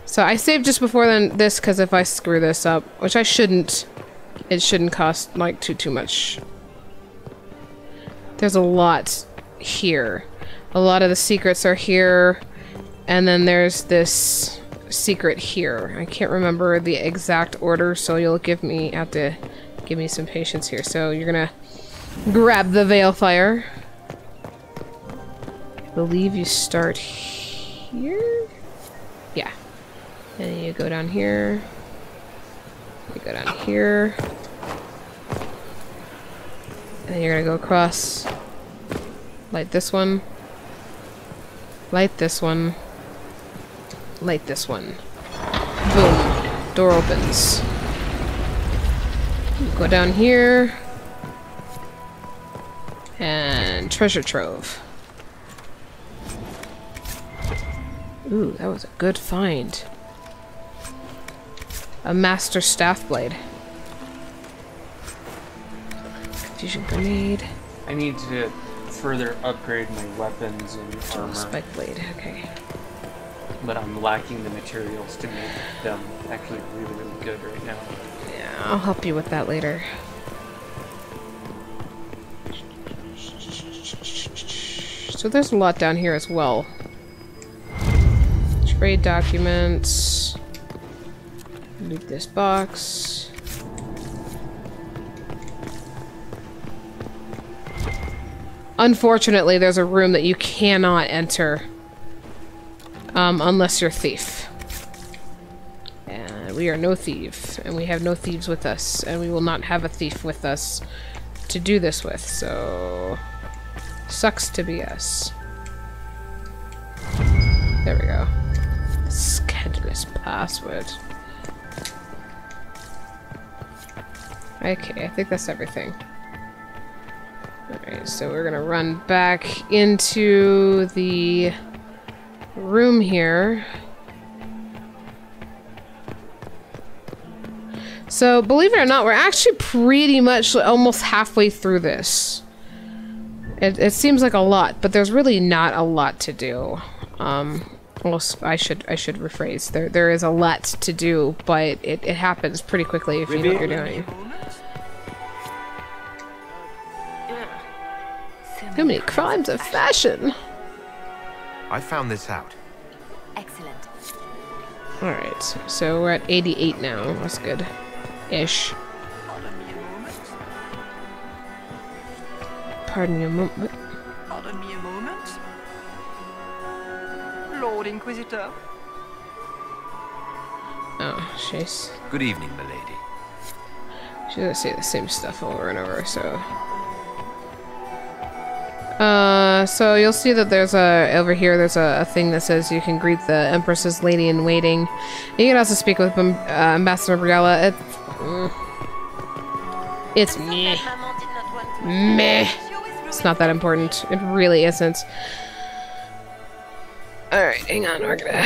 A: So I saved just before this because if I screw this up, which I shouldn't, it shouldn't cost like too much. There's a lot here. A lot of the secrets are here, and then there's this secret here. I can't remember the exact order, so you'll have to give me some patience here. So you're gonna grab the Veilfire. I believe you start here? Yeah. And then you go down here. You go down here. And then you're gonna go across. Light this one. Light this one. Light this one. Boom. Door opens. You go down here. And treasure trove. Ooh, that was a good find. A master staff blade. Confusion grenade.
B: I need to further upgrade my weapons and armor.
A: Spike blade, okay.
B: But I'm lacking the materials to make them actually really good right now.
A: Yeah, I'll help you with that later. So there's a lot down here as well. Trade documents. Loot this box. Unfortunately, there's a room that you cannot enter unless you're a thief. And we are no thief, and we have no thieves with us, and we will not have a thief with us to do this with, so sucks to be us. There we go. Scandalous password. Okay, I think that's everything. Alright, so we're gonna run back into the room here. So, believe it or not, we're actually pretty much almost halfway through this. It seems like a lot, but there's really not a lot to do. Well, I should rephrase. There is a lot to do, but it happens pretty quickly if you know what you're doing. Too many crimes of fashion.
N: I found this out.
L: Excellent.
A: Alright, so we're at 88 now. That's good. Ish. Pardon me a moment.
K: Pardon me a moment. Lord Inquisitor.
A: Oh, she's...
N: Good evening, milady.
A: She's gonna say the same stuff over and over, so... So you'll see that there's over here there's a thing that says you can greet the Empress's lady in waiting. You can also speak with Ambassador Briella. It's meh. Meh. It's not that important. It really isn't. Alright, hang on. We're gonna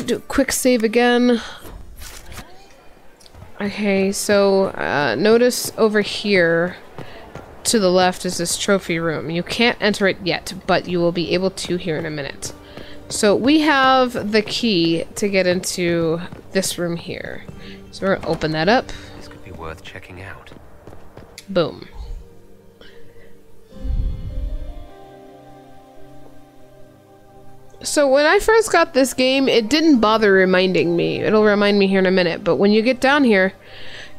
A: do a quick save again. Okay, so notice over here to the left is this trophy room. You can't enter it yet, but you will be able to here in a minute. So we have the key to get into this room here. So we're gonna open that up.
N: This could be worth checking out.
A: Boom. So when I first got this game, it didn't bother reminding me. It'll remind me here in a minute, but when you get down here,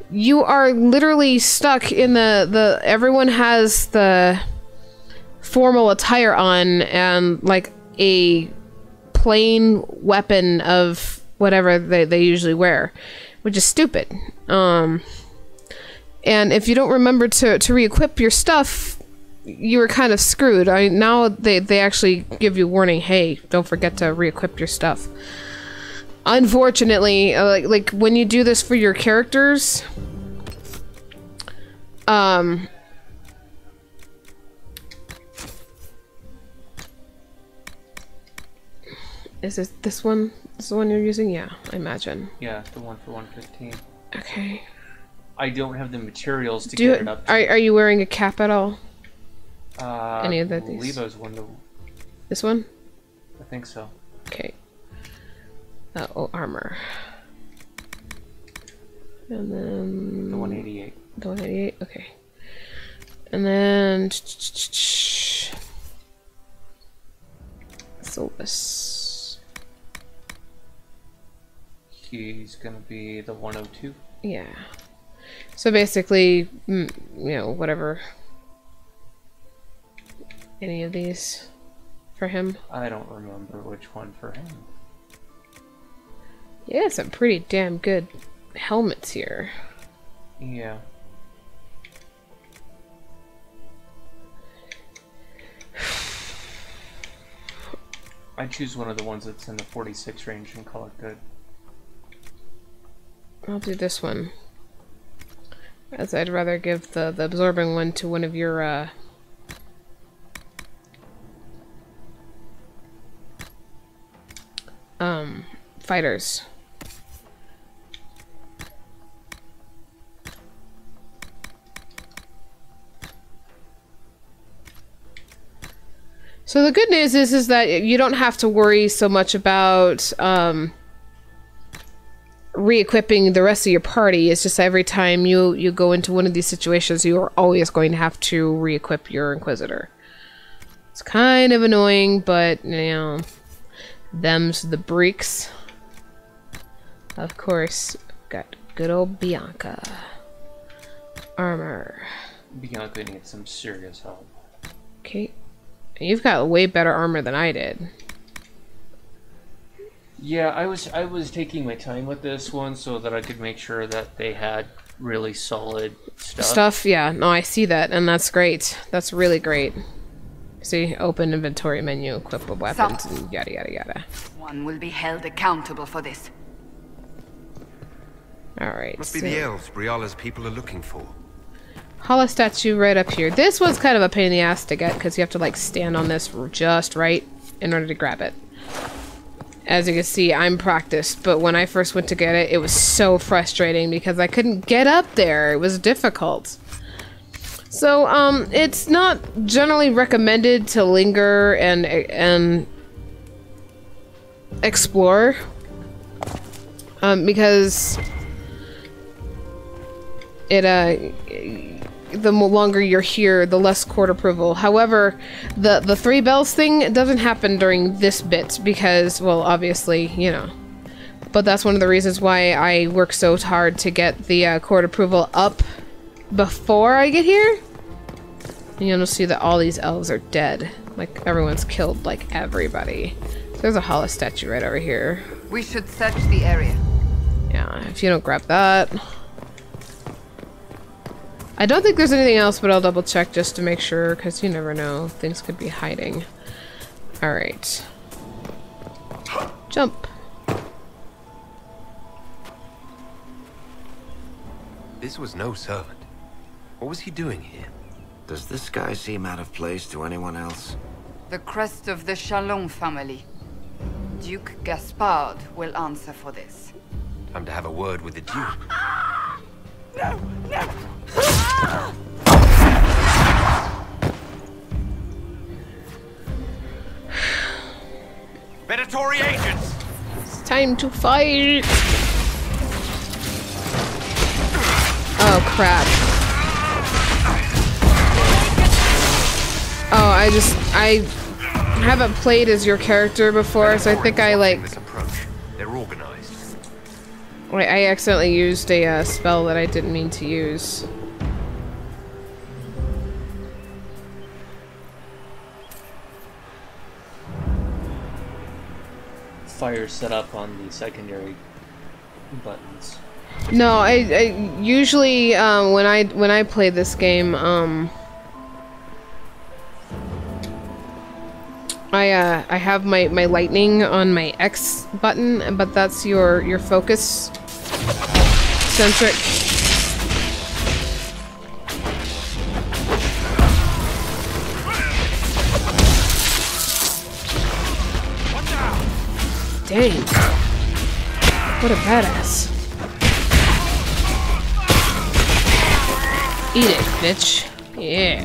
A: you are literally stuck in the everyone has the formal attire on and like a plain weapon of whatever they usually wear, which is stupid. And if you don't remember to re-equip your stuff, you were kind of screwed. Now they actually give you warning, hey, don't forget to re-equip your stuff. Unfortunately, like when you do this for your characters, is this one? Is the one you're using? Yeah, I imagine.
B: Yeah, the one for 115.
A: Okay.
B: I don't have the materials to get it up to.
A: Are you wearing a cap at all? Any of
B: I
A: these?
B: believe I was one to...
A: This one?
B: I think so.
A: Okay. Oh, armor. And then...
B: The 188.
A: The 188? Okay. And then... Solus.
B: He's gonna be the 102.
A: Yeah. So basically, you know, whatever. Any of these for him?
B: I don't remember which one for him.
A: Yeah, some pretty damn good helmets here.
B: Yeah. I'd choose one of the ones that's in the 46 range and call it good.
A: I'll do this one. As I'd rather give the absorbing one to one of your fighters. So the good news is that you don't have to worry so much about re-equipping the rest of your party. It's just every time you go into one of these situations, you are always going to have to re-equip your Inquisitor. It's kind of annoying, but you know, them's the breaks. Of course, got Good old Bianca. Armor.
B: Bianca needs some serious help.
A: Okay. You've got way better armor than I did.
B: Yeah, I was taking my time with this one so that I could make sure that they had really solid stuff.
A: Yeah. No, I see that, and that's great. That's really great. See, open inventory menu, equip with weapons, and yada yada yada.
F: One will be held accountable for this.
A: Alright.
G: Must be the elves Briala's people are looking for.
A: Hollow statue right up here. This was kind of a pain in the ass to get because you have to like stand on this just right in order to grab it. As you can see, I'm practiced, but when I first went to get it, it was so frustrating because I couldn't get up there. It was difficult. So, it's not generally recommended to linger and explore, because the longer you're here, the less court approval. However, the 3 bells thing doesn't happen during this bit because, well, obviously, you know. But that's one of the reasons why I work so hard to get the court approval up before I get here. And you'll see that all these elves are dead. Like, everyone's killed, like, everybody. So there's a hollow statue right over here.
F: We should search the area.
A: Yeah, if you don't grab that. I don't think there's anything else, but I'll double check just to make sure, because you never know. Things could be hiding. Alright. Jump.
D: This was no servant. What was he doing here?
O: Does this guy seem out of place to anyone else?
F: The crest of the Chalon family. Duke Gaspard will answer for this.
D: Time to have a word with the Duke.
F: No! No!
E: Predatory agents!
A: It's time to fight! Oh, crap. Oh, I haven't played as your character before, so I think I, like...
D: They're organized.
A: I accidentally used a spell that I didn't mean to use.
B: Fire set up on the secondary buttons.
A: No, I usually when I play this game, I have my lightning on my X button, but that's your focus centric. Dang. What a badass. Eat it, bitch. Yeah,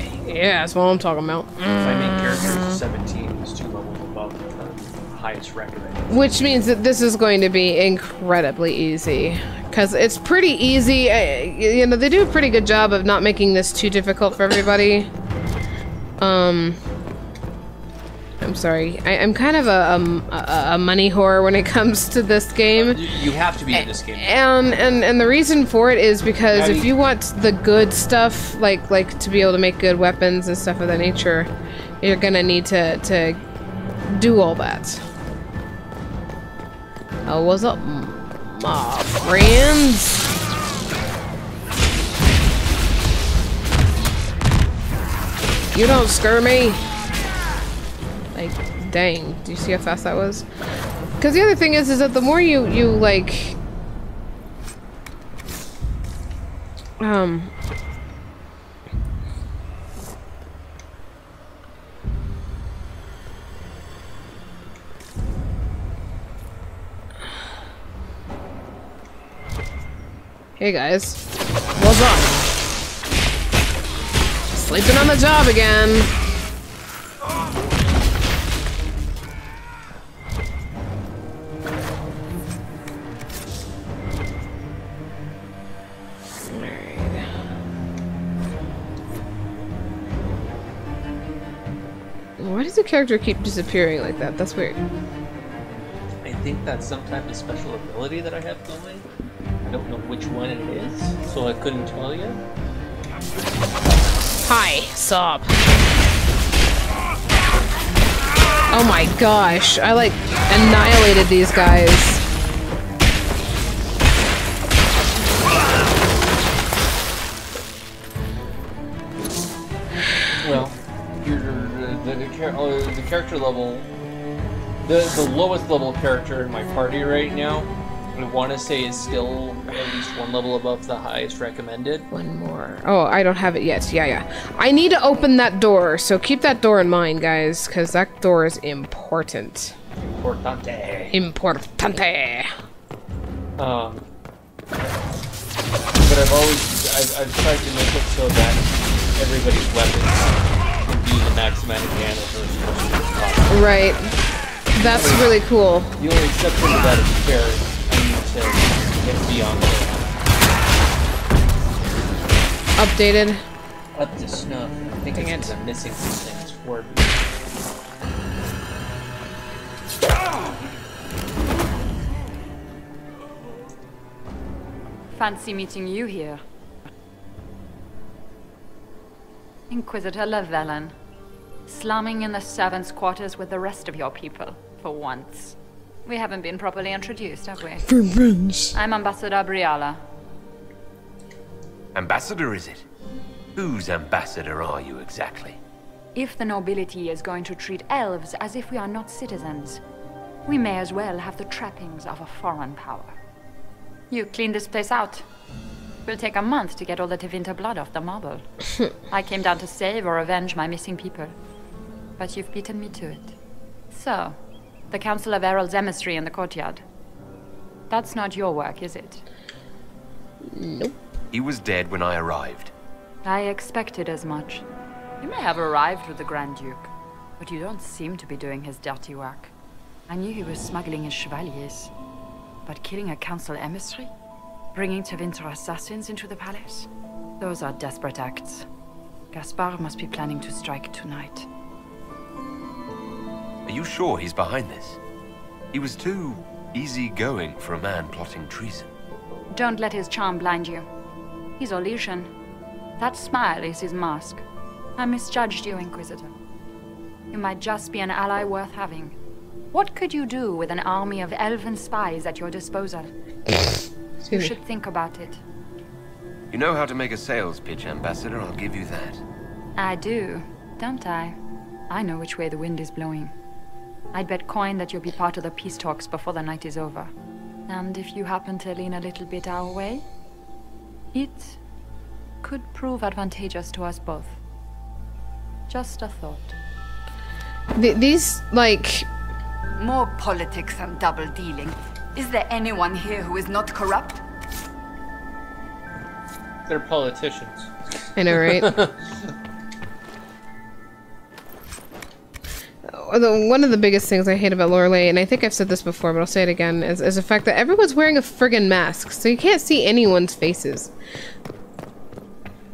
A: that's what I'm talking about.
B: My main character is 17, who's 2 levels above the highest record.
A: Which means that this is going to be incredibly easy. Because it's pretty easy. You know, they do a pretty good job of not making this too difficult for everybody. I'm sorry. I'm kind of a money whore when it comes to this game.
B: You have to be in this game.
A: And the reason for it is because if you want the good stuff, like to be able to make good weapons and stuff of that nature, you're gonna need to do all that. Oh, what's up, my friends? You don't scare me. Like, dang, do you see how fast that was? Because the other thing is that the more you like, hey guys, what's up? Sleeping on the job again. Why does the character keep disappearing like that? That's weird.
B: I think that's some type of special ability that I have going. don't know which one it is, so I couldn't tell you.
A: Hi, sup? Oh my gosh, I like annihilated these guys.
B: Well, the character level, the lowest level character in my party right now, I want to say is still at least one level above the highest recommended.
A: One more. Oh, I don't have it yet. Yeah. I need to open that door, so keep that door in mind, guys, because that door is important.
B: Importante.
A: Importante.
B: But I've tried to make it so that everybody's weapons can do the max amount of damage as much as possible.
A: Right. That's really cool.
B: The only exception to that is Barry. To get beyond that.
A: Updated.
B: Up to snuff. I think it's because I'm missing some things for me.
R: Fancy meeting you here. Inquisitor Llewellyn. Slumming in the servants' quarters with the rest of your people, for once. We haven't been properly introduced, have we?
A: For once.
R: I'm Ambassador Briala.
D: Ambassador, is it? Whose ambassador are you exactly?
R: If the nobility is going to treat elves as if we are not citizens, we may as well have the trappings of a foreign power. You clean this place out. Will take a month to get all the Tevinter blood off the marble. I came down to save or avenge my missing people. But you've beaten me to it. So, the Council of Herald's emissary in the courtyard. That's not your work, is it?
A: Nope.
D: He was dead when I arrived.
R: I expected as much. You may have arrived with the Grand Duke, but you don't seem to be doing his dirty work. I knew he was smuggling his chevaliers. But killing a council emissary? Bringing Tevinter assassins into the palace? Those are desperate acts. Gaspard must be planning to strike tonight.
D: Are you sure he's behind this? He was too easygoing for a man plotting treason.
R: Don't let his charm blind you. He's Orlesian. That smile is his mask. I misjudged you, Inquisitor. You might just be an ally worth having. What could you do with an army of elven spies at your disposal? You should think about it.
D: You know how to make a sales pitch, Ambassador, I'll give you that.
R: I do, don't I? I know which way the wind is blowing. I'd bet coin that you'll be part of the peace talks before the night is over. And if you happen to lean a little bit our way, it could prove advantageous to us both. Just a thought.
A: These, like...
F: More politics and double-dealing. Is there anyone here who is not corrupt?
B: They're politicians.
A: I know, right? One of the biggest things I hate about Orlais, and I think I've said this before, but I'll say it again, is the fact that everyone's wearing a friggin' mask, so you can't see anyone's faces.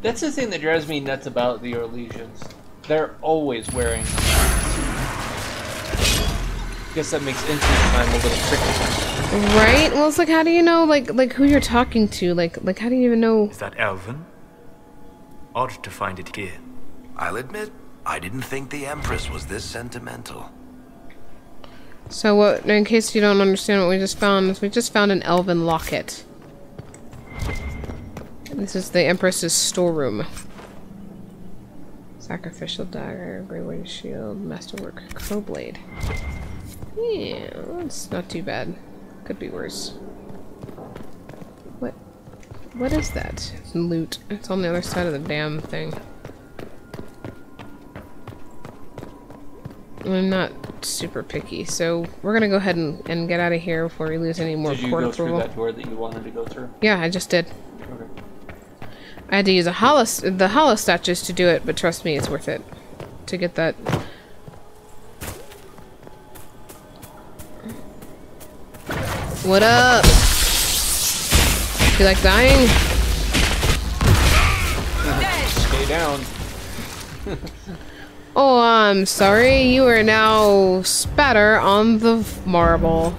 B: That's the thing that drives me nuts about the Orlesians. They're always wearing masks. I guess that makes instance time a little tricky.
A: Right? Well, it's like, how do you know, like who you're talking to? Like, how do you even know?
E: Is that Elven? Odd to find it here.
U: I'll admit, I didn't think the Empress was this sentimental.
A: So what, in case you don't understand what we just found, is we just found an elven locket. This is the Empress's storeroom. Sacrificial dagger, grey shield, masterwork, crowblade. Yeah, that's not too bad. Could be worse. What is that? It's loot. It's on the other side of the damn thing. I'm not super picky, so we're gonna go ahead and get out of here before we lose any more court approval.
B: Did you go through that door that you wanted to go through?
A: Yeah, I just did.
B: Okay.
A: I had to use the hollow statues to do it, but trust me, it's worth it to get that. What up? You like dying?
B: Stay down.
A: Oh, I'm sorry. You are now spatter on the marble.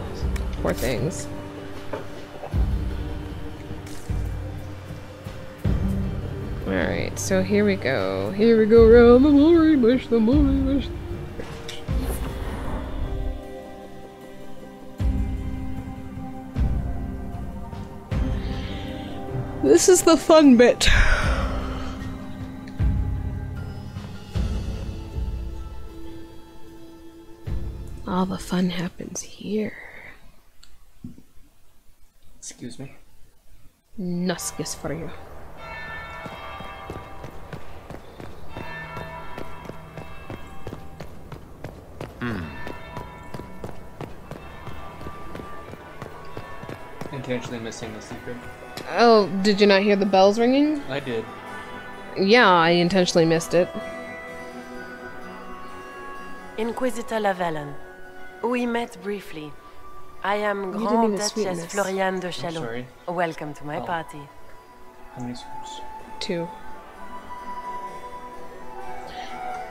A: Poor things. Alright, so here we go. Here we go around the mulberry bush, the mulberry bush. This is the fun bit. All the fun happens here.
B: Excuse me.
A: Nuskus for you.
B: Intentionally missing the secret.
A: Oh, did you not hear the bells ringing?
B: I did.
A: Yeah, I intentionally missed it.
Q: Inquisitor Lavellen. We met briefly. I am
A: You didn't
Q: Grand
A: even sweeten
Q: Duchess
A: this.
Q: Floriane de
B: I'm
Q: Chalon.
B: sorry.
Q: Welcome to my
B: Oh.
Q: party.
B: How many scoops?
A: 2.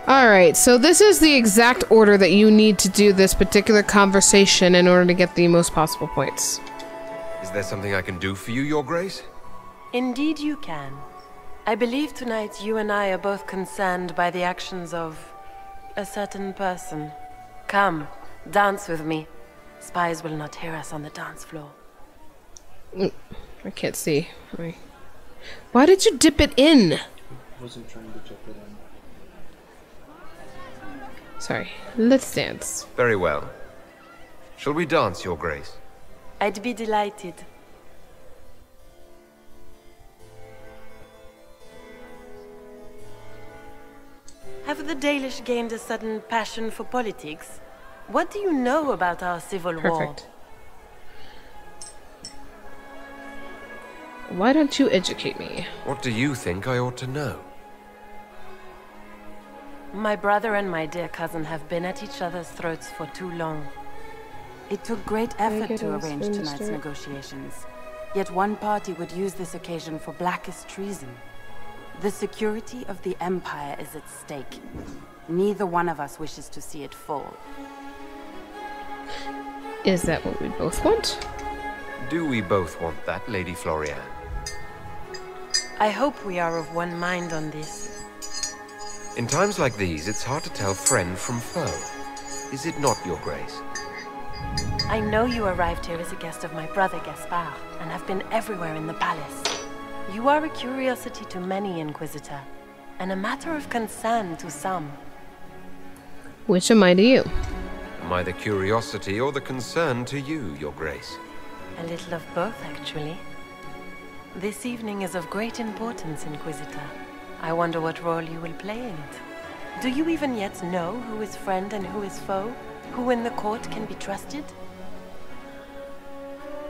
A: Alright, so this is the exact order that you need to do this particular conversation in order to get the most possible points.
D: Is there something I can do for you, Your Grace?
Q: Indeed you can. I believe tonight you and I are both concerned by the actions of a certain person. Come, dance with me. Spies will not hear us on the dance floor.
A: I can't see. Why did you dip it in?
B: I wasn't trying to dip it in.
A: Sorry. Let's dance.
D: Very well. Shall we dance, Your Grace?
Q: I'd be delighted. Have the Dalish gained a sudden passion for politics? What do you know about our civil war?
A: Perfect. Why don't you educate me?
D: What do you think I ought to know?
Q: My brother and my dear cousin have been at each other's throats for too long. It took great effort to arrange tonight's negotiations. Yet one party would use this occasion for blackest treason. The security of the Empire is at stake. Neither one of us wishes to see it fall.
A: Is that what we both want?
D: Do we both want that, Lady Floriane?
Q: I hope we are of one mind on this.
D: In times like these, it's hard to tell friend from foe. Is it not, Your Grace?
Q: I know you arrived here as a guest of my brother Gaspard, and have been everywhere in the palace. You are a curiosity to many, Inquisitor, and a matter of concern to some.
A: Which am I to you?
D: Am I the curiosity or the concern to you, Your Grace?
Q: A little of both, actually. This evening is of great importance, Inquisitor. I wonder what role you will play in it. Do you even yet know who is friend and who is foe? Who in the court can be trusted?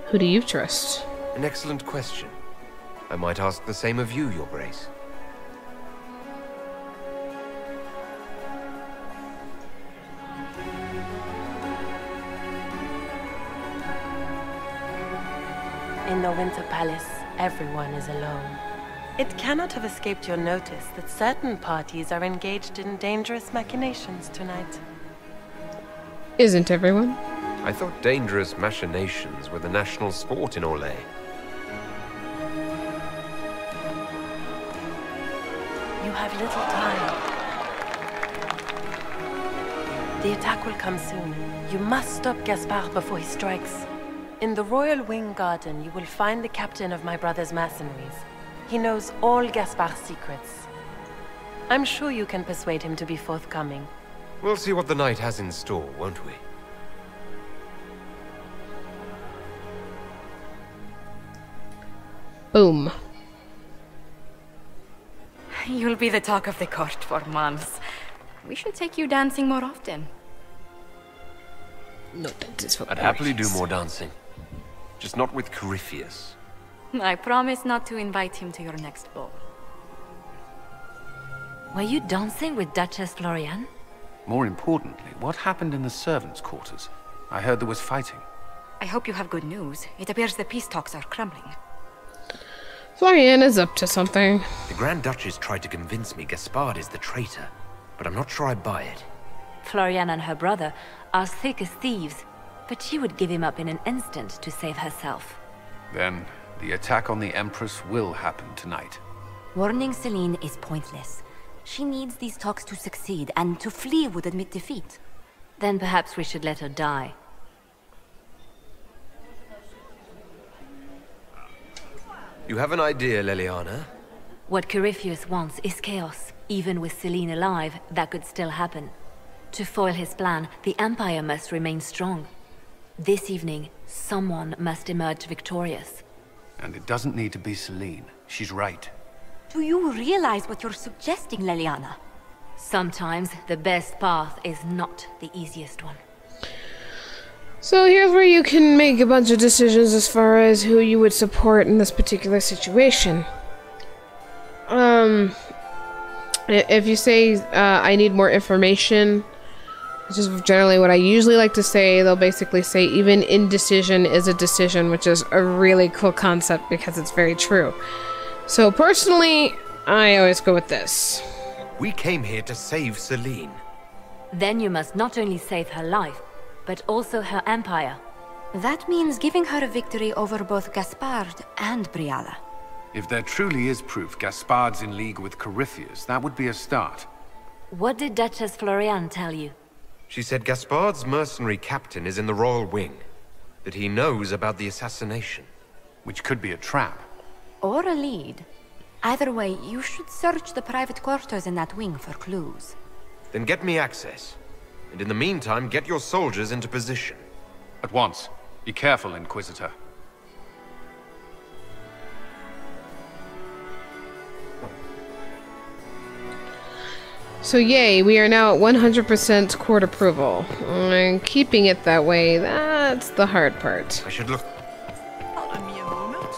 A: Who do you trust?
D: An excellent question. I might ask the same of you, Your Grace.
Q: In the Winter Palace, everyone is alone. It cannot have escaped your notice that certain parties are engaged in dangerous machinations tonight.
A: Isn't everyone?
D: I thought dangerous machinations were the national sport in Orlais.
Q: You have little time. The attack will come soon. You must stop Gaspard before he strikes. In the Royal Wing Garden, you will find the captain of my brother's mercenaries. He knows all Gaspard's secrets. I'm sure you can persuade him to be forthcoming.
D: We'll see what the night has in store, won't we?
A: Boom.
C: You'll be the talk of the court for months. We should take you dancing more often.
A: No, that is for
D: I'd happily do more dancing. Just not with Corypheus.
C: I promise not to invite him to your next ball.
T: Were you dancing with Duchess Floriane?
P: More importantly, what happened in the servants' quarters? I heard there was fighting.
C: I hope you have good news. It appears the peace talks are crumbling.
A: Floriane is up to something.
U: The Grand Duchess tried to convince me Gaspard is the traitor, but I'm not sure I buy it.
T: Floriane and her brother are thick as thieves, but she would give him up in an instant to save herself.
P: Then, the attack on the Empress will happen tonight.
L: Warning Celine is pointless. She needs these talks to succeed, and to flee would admit defeat.
T: Then perhaps we should let her die.
D: You have an idea, Leliana?
T: What Corypheus wants is chaos. Even with Celine alive, that could still happen. To foil his plan, the Empire must remain strong. This evening, someone must emerge victorious.
P: And it doesn't need to be Celine. She's right.
L: Do you realize what you're suggesting, Leliana?
T: Sometimes the best path is not the easiest one.
A: So here's where you can make a bunch of decisions as far as who you would support in this particular situation. If you say, I need more information, which is generally what I usually like to say, they'll basically say even indecision is a decision, which is a really cool concept because it's very true. So personally, I always go with this.
U: We came here to save Celine.
T: Then you must not only save her life, but also her empire.
L: That means giving her a victory over both Gaspard and Briala.
P: If there truly is proof Gaspard's in league with Corypheus, that would be a start.
T: What did Duchess Floriane tell you?
U: She said Gaspard's mercenary captain is in the royal wing. That he knows about the assassination.
P: Which could be a trap.
L: Or a lead. Either way, you should search the private quarters in that wing for clues.
U: Then get me access. And in the meantime, get your soldiers into position.
P: At once. Be careful, Inquisitor.
A: So yay, we are now at 100% court approval. And keeping it that way, that's the hard part.
U: I should look...
O: Pardon me a moment.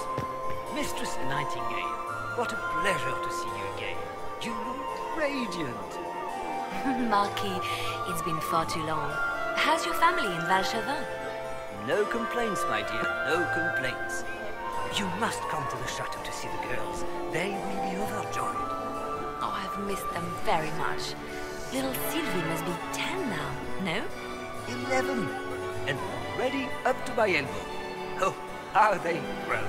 O: Mistress Nightingale, what a pleasure to see you again. You look radiant.
T: Marquis, it's been far too long. How's your family in Valchevin?
O: No complaints, my dear, no complaints. You must come to the chateau to see the girls. They will be overjoyed.
T: Oh, I've missed them very much. Little Sylvie must be 10 now, no?
O: 11. And ready up to my elbow. Oh, how they grow.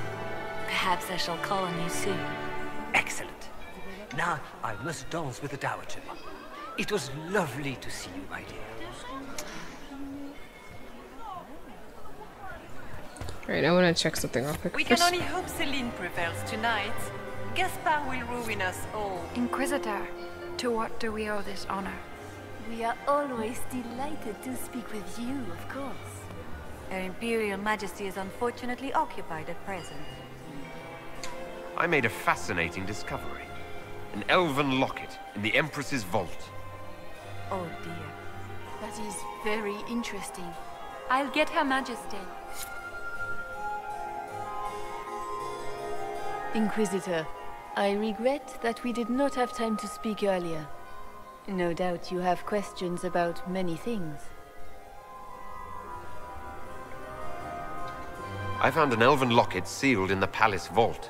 T: Perhaps I shall call on you soon.
O: Excellent. Now I must dance with the Dowager. It was lovely to see you, my dear.
A: Alright, I want to check something real quick.
K: We can only hope Celine prevails tonight. Gaspard will ruin us all.
R: Inquisitor, to what do we owe this honor?
J: We are always delighted to speak with you, of course.
L: Her Imperial Majesty is unfortunately occupied at present.
U: I made a fascinating discovery. An elven locket in the Empress's vault.
J: Oh dear. That is very interesting.
R: I'll get Her Majesty.
J: Inquisitor, I regret that we did not have time to speak earlier. No doubt you have questions about many things.
U: I found an elven locket sealed in the palace vault.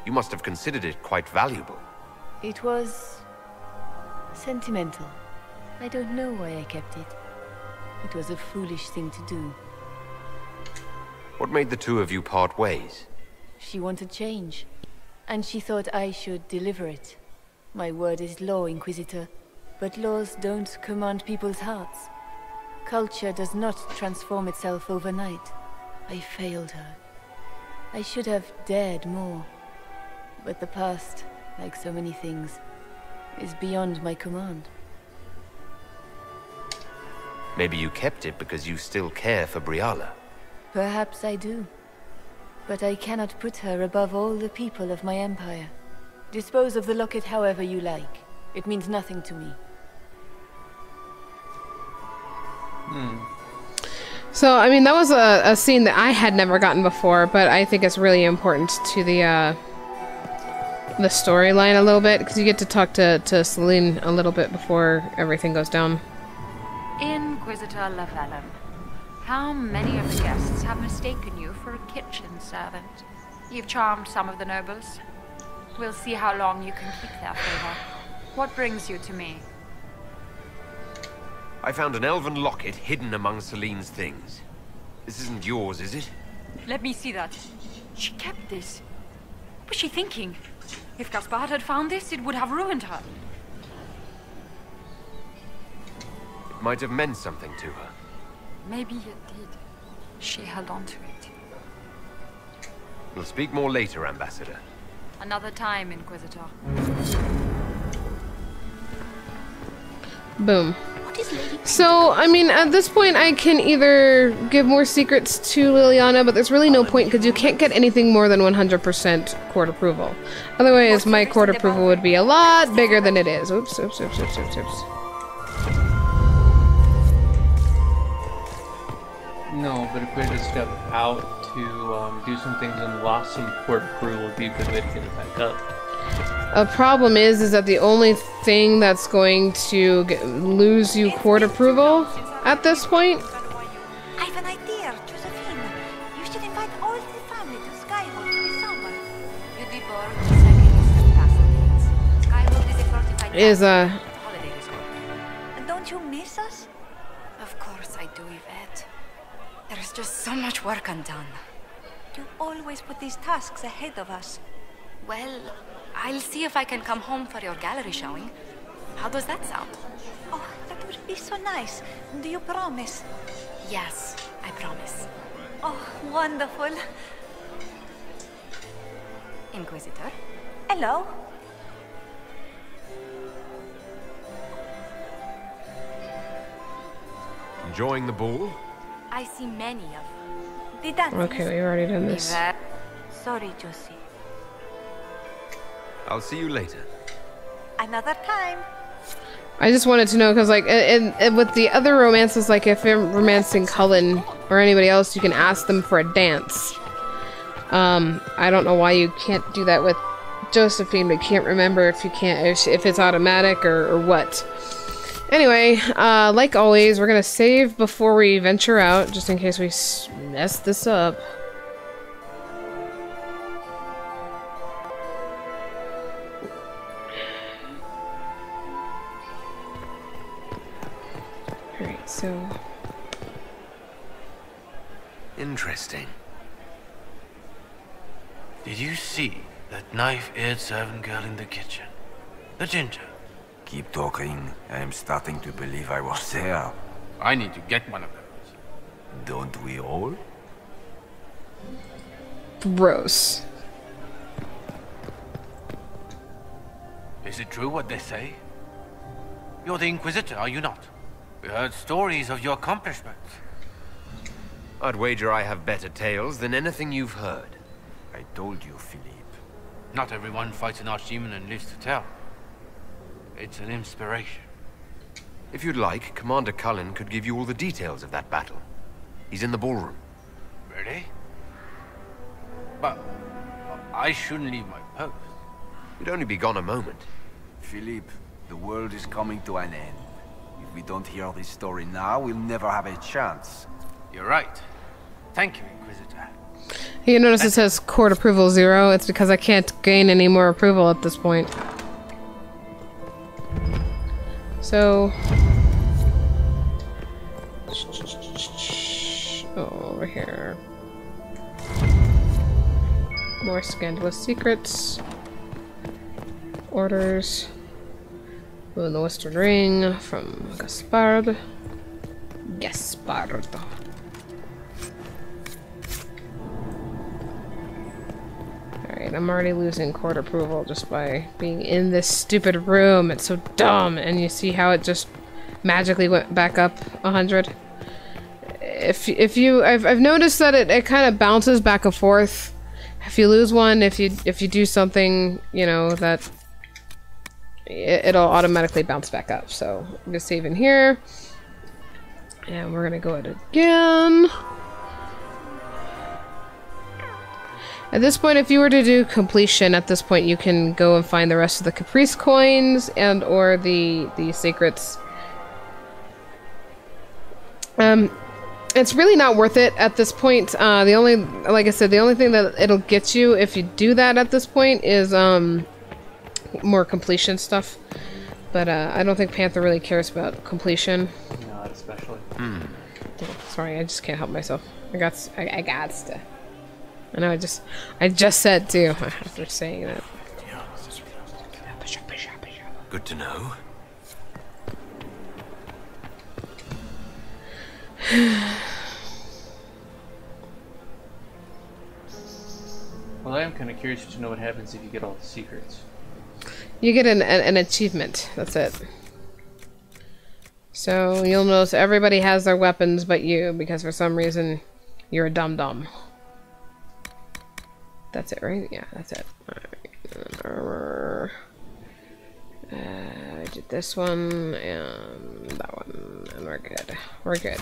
U: You must have considered it quite valuable.
J: It was... sentimental. I don't know why I kept it. It was a foolish thing to do.
U: What made the two of you part ways?
J: She wanted change, and she thought I should deliver it. My word is law, Inquisitor, but laws don't command people's hearts. Culture does not transform itself overnight. I failed her. I should have dared more. But the past, like so many things, is beyond my command.
U: Maybe you kept it because you still care for Briala.
J: Perhaps I do. But I cannot put her above all the people of my empire. Dispose of the locket however you like. It means nothing to me.
A: So, I mean, that was a scene that I had never gotten before, but I think it's really important to the storyline a little bit, because you get to talk to Celine a little bit before everything goes down.
R: Inquisitor Lavalin, how many of the guests have mistaken you for a kitchen servant? You've charmed some of the nobles. We'll see how long you can keep their favor. What brings you to me?
U: I found an elven locket hidden among Celine's things. This isn't yours, is it?
R: Let me see that. She kept this. What was she thinking? If Gaspard had found this, it would have ruined her.
U: It might have meant something to her.
R: Maybe it did. She held on to it.
U: We'll speak more later, Ambassador.
R: Another time, Inquisitor.
A: Boom. So, I mean, at this point I can either give more secrets to Liliana, but there's really no point because you can't get anything more than 100% court approval. Otherwise, my court approval would be a lot bigger than it is. Oops, oops, oops, oops, oops, oops.
B: No, but if we had to step out to do some things and lost some court approval, would be a good way to get it back up.
A: A problem is that the only thing that's going to lose you court approval at this point.
I: I have an idea, Josephine. You should invite all the family to Skyhold this summer.
L: You'd be bored second past Skyhold is a fortified
A: Is
L: holiday resort.
I: And don't you miss us?
L: Of course I do, Yvette. There's just so much work undone.
I: You always put these tasks ahead of us.
L: Well, I'll see if I can come home for your gallery showing. How does that sound?
I: Oh, that would be so nice. Do you promise?
L: Yes, I promise.
I: Oh, wonderful.
L: Inquisitor?
I: Hello.
U: Enjoying the ball?
L: I see many of
I: the dancing.
A: Okay, we've already done this.
I: Sorry, Josie.
U: I'll see you later.
I: Another time.
A: I just wanted to know because, like, and with the other romances, like if you're romancing Cullen or anybody else, you can ask them for a dance. I don't know why you can't do that with Josephine, but can't remember if you can't, if it's automatic or what. Anyway, like always, we're gonna save before we venture out, just in case we mess this up. Alright, so...
U: Interesting.
P: Did you see that knife-eared servant girl in the kitchen? The ginger.
V: Keep talking. I am starting to believe I was there.
P: I need to get one of those.
V: Don't we all?
A: Gross.
P: Is it true what they say? You're the Inquisitor, are you not? We heard stories of your accomplishments.
U: I'd wager I have better tales than anything you've heard.
V: I told you, Philippe.
P: Not everyone fights an archdemon and lives to tell. It's an inspiration.
U: If you'd like, Commander Cullen could give you all the details of that battle. He's in the ballroom.
P: Really? But I shouldn't leave my post.
U: You'd only be gone a moment.
V: Philippe, the world is coming to an end. If we don't hear this story now, we'll never have a chance.
P: You're right. Thank you, Inquisitor.
A: You notice it says court approval 0. It's because I can't gain any more approval at this point. So... Oh, over here. More scandalous secrets. Orders. Blue in the Western Ring from Gaspard. Gaspard. Alright, I'm already losing court approval just by being in this stupid room. It's so dumb. And you see how it just magically went back up 100? I've noticed that it kind of bounces back and forth. If you lose one, if you do something, you know, that it'll automatically bounce back up. So I'm just saving here. And we're gonna go it again. At this point, if you were to do completion, at this point you can go and find the rest of the Caprice coins and or the secrets. It's really not worth it at this point. The only, like I said, the only thing that it'll get you if you do that at this point is more completion stuff. But I don't think Panther really cares about completion.
B: Not especially.
A: Sorry, I just can't help myself. I got to. I know I just said too after saying that.
D: Good to know.
B: Well, I am kind of curious to know what happens if you get all the secrets.
A: You get an achievement. That's it. So you'll notice everybody has their weapons but you, because for some reason you're a dum-dum. That's it, right? Yeah, that's it. Alright. I did this one and that one, and we're good. We're good.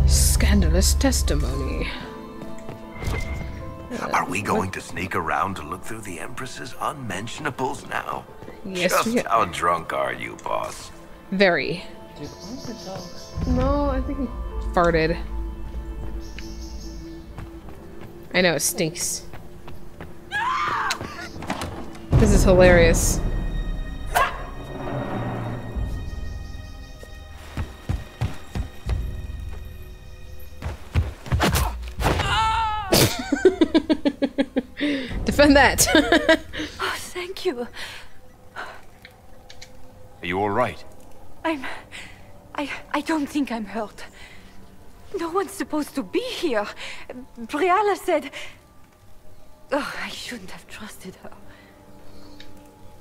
A: Scandalous testimony.
H: Are we going to sneak around to look through the Empress's unmentionables now?
A: Yes,
H: Just how drunk are you, boss?
A: Very.
B: Dude, where's the dog?
A: No, I think he farted. I know, it stinks. This is hilarious. Defend that.
J: Oh, thank you.
D: Are you all right?
J: I don't think I'm hurt. No one's supposed to be here. Briala said... Oh, I shouldn't have trusted her.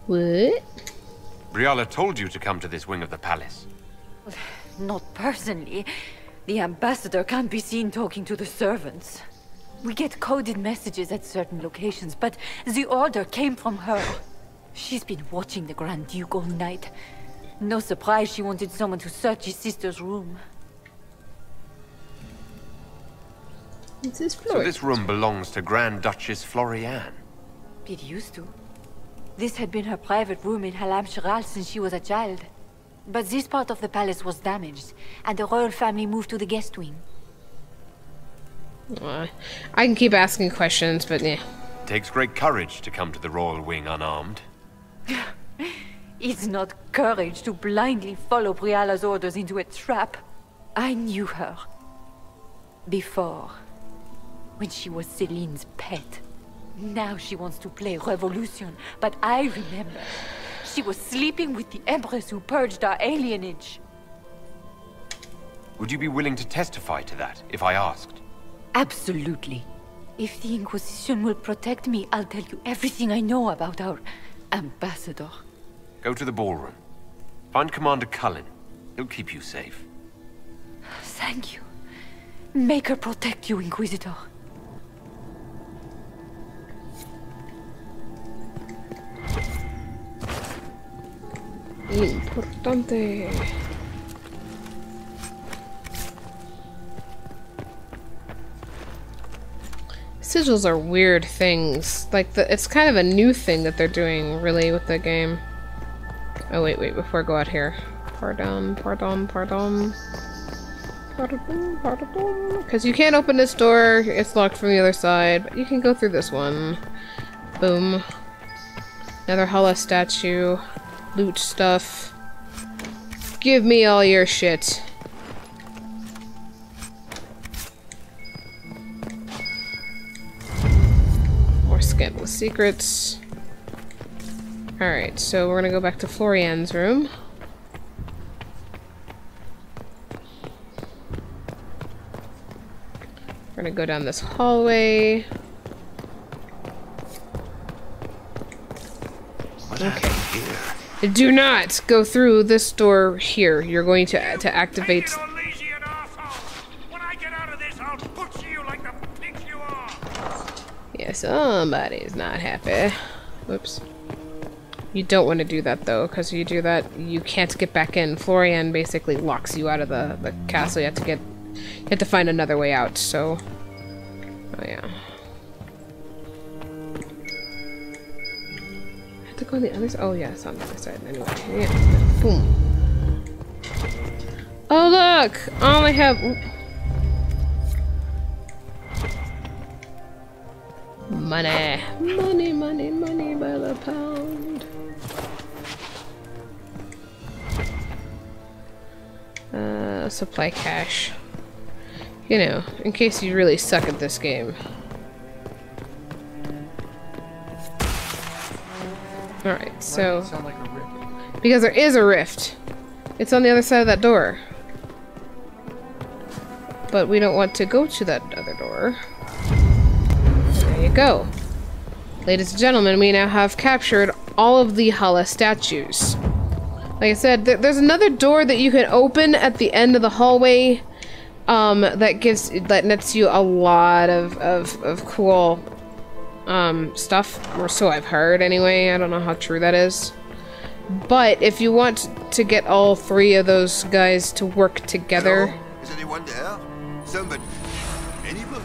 A: What?
D: Briala told you to come to this wing of the palace.
J: Not personally. The ambassador can't be seen talking to the servants. We get coded messages at certain locations, but the order came from her. She's been watching the Grand Duke all night. No surprise she wanted someone to search his sister's room.
D: So this room belongs to Grand Duchess Florianne.
J: It used to. This had been her private room in Halam Shiral since she was a child. But this part of the palace was damaged, and the royal family moved to the guest wing.
A: I can keep asking questions, but yeah.
D: It takes great courage to come to the royal wing unarmed.
J: It's not courage to blindly follow Briala's orders into a trap. I knew her. Before. When she was Celine's pet. Now she wants to play revolution, but I remember. She was sleeping with the Empress who purged our alienage.
D: Would you be willing to testify to that, if I asked?
J: Absolutely. If the Inquisition will protect me, I'll tell you everything I know about our ambassador.
D: Go to the ballroom. Find Commander Cullen. He'll keep you safe.
J: Thank you. Make her protect you, Inquisitor.
A: Importante. Sigils are weird things. Like, it's kind of a new thing that they're doing, really, with the game. Oh, wait, before I go out here. Pardon. Because you can't open this door, it's locked from the other side, but you can go through this one. Boom. Another Hala statue. Loot stuff. Give me all your shit. More scandalous secrets. Alright, so we're gonna go back to Florianne's room. We're gonna go down this hallway. Okay. Do not go through this door here. You're going to activate. Yeah, somebody's not happy. Whoops. You don't want to do that though, because you do that, you can't get back in. Florianne basically locks you out of the castle. You have to find another way out. So, oh yeah. To go on the other side? Oh yeah, it's on the other side anyway. Yeah. Boom. Oh look! I only have... Money. Money by the pound. Supply cash. You know, in case you really suck at this game. Alright, so...
B: Sound like a rift.
A: Because there is a rift. It's on the other side of that door. But we don't want to go to that other door. There you go. Ladies and gentlemen, we now have captured all of the Hala statues. Like I said, there's another door that you can open at the end of the hallway that nets you a lot of cool stuff, or so I've heard anyway. I don't know how true that is. But if you want to get all three of those guys to work together...
H: Hello? Is anyone there? Somebody? Anyone?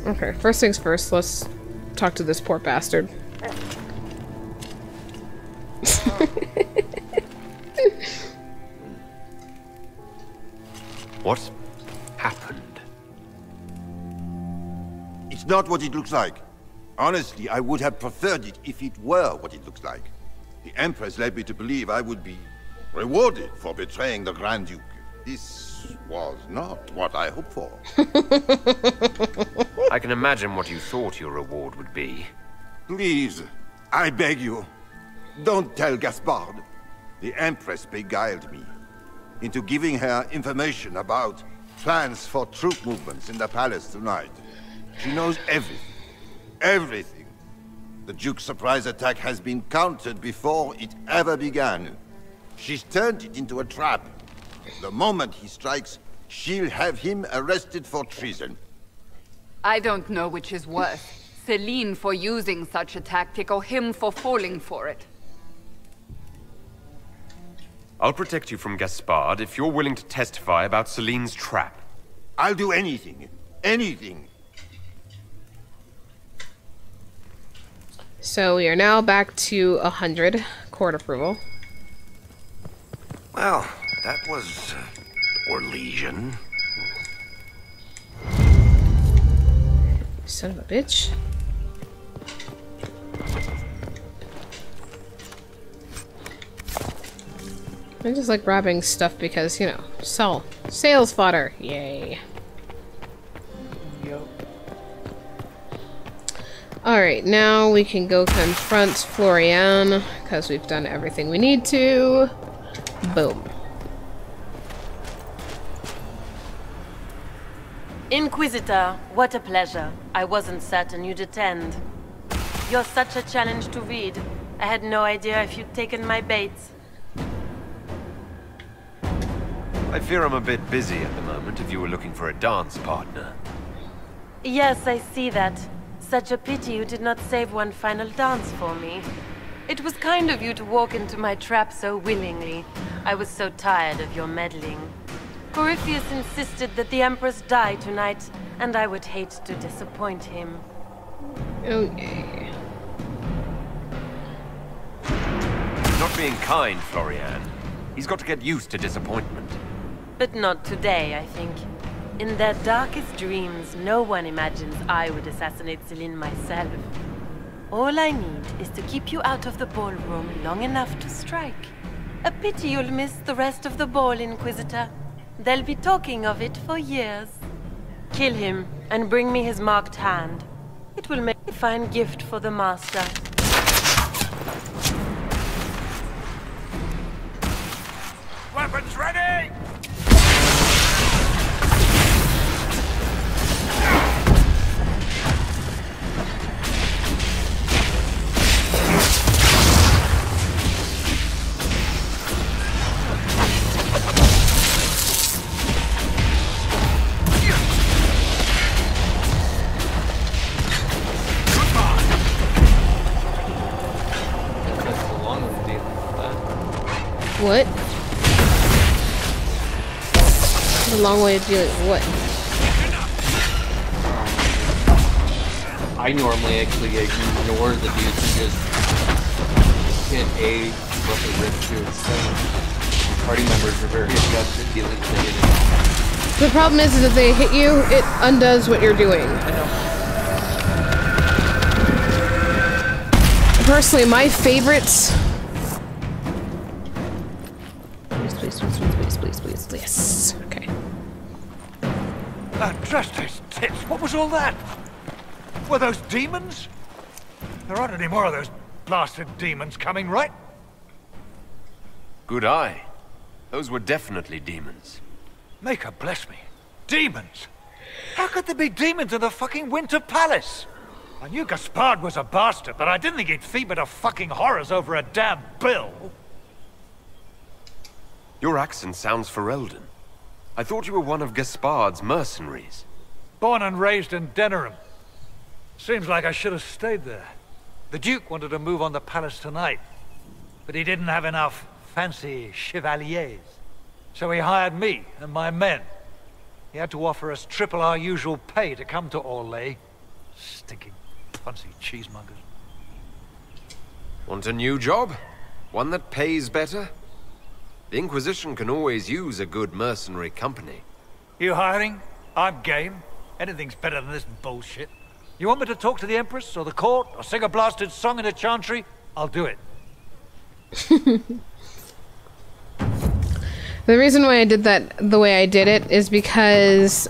A: Okay, first things first, let's talk to this poor bastard.
U: What happened?
H: It's not what it looks like. Honestly, I would have preferred it if it were what it looks like. The Empress led me to believe I would be rewarded for betraying the Grand Duke. This was not what I hoped for.
U: I can imagine what you thought your reward would be.
H: Please, I beg you, don't tell Gaspard. The Empress beguiled me into giving her information about plans for troop movements in the palace tonight. She knows everything. Everything. The Duke's surprise attack has been countered before it ever began. She's turned it into a trap. The moment he strikes, she'll have him arrested for treason.
F: I don't know which is worse. Celine for using such a tactic, or him for falling for it.
U: I'll protect you from Gaspard if you're willing to testify about Celine's trap.
H: I'll do anything. Anything.
A: So we are now back to 100 court approval.
H: Well, that was Orlesian.
A: Son of a bitch. I just like grabbing stuff because, you know, sales fodder. Yay.
B: Yep.
A: Alright, now we can go confront Florian, because we've done everything we need to. Boom.
Q: Inquisitor, what a pleasure. I wasn't certain you'd attend. You're such a challenge to read. I had no idea if you'd taken my bait.
U: I fear I'm a bit busy at the moment if you were looking for a dance partner.
Q: Yes, I see that. Such a pity you did not save one final dance for me. It was kind of you to walk into my trap so willingly. I was so tired of your meddling. Corypheus insisted that the Empress die tonight, and I would hate to disappoint him.
A: Oh, yeah.
U: Not being kind, Florian. He's got to get used to disappointment.
Q: But not today, I think. In their darkest dreams, no one imagines I would assassinate Celine myself. All I need is to keep you out of the ballroom long enough to strike. A pity you'll miss the rest of the ball, Inquisitor. They'll be talking of it for years. Kill him, and bring me his marked hand. It will make a fine gift for the Master.
H: Weapons ready!
A: What? A long way of dealing with what?
B: I normally actually ignore the dudes and just hit A with the rip to instead. Party members are very adept at dealing with it.
A: The problem is that if they hit you, it undoes what you're doing.
B: I know.
A: Personally, my favorites... Please. Yes. Okay.
M: Trust his tits. What was all that? Were those demons? There aren't any more of those blasted demons coming, right?
D: Good eye. Those were definitely demons.
M: Maker bless me. Demons? How could there be demons in the fucking Winter Palace? I knew Gaspard was a bastard, but I didn't think he'd feed me to fucking horrors over a damn bill.
D: Your accent sounds Ferelden. I thought you were one of Gaspard's mercenaries.
M: Born and raised in Denerim. Seems like I should have stayed there. The Duke wanted to move on the palace tonight, but he didn't have enough fancy chevaliers. So he hired me and my men. He had to offer us triple our usual pay to come to Orlais. Stinking fancy cheesemongers.
D: Want a new job? One that pays better? The Inquisition can always use a good mercenary company.
M: You hiring? I'm game. Anything's better than this bullshit. You want me to talk to the Empress, or the court, or sing a blasted song in a chantry? I'll do it.
A: The reason why I did that the way I did it is because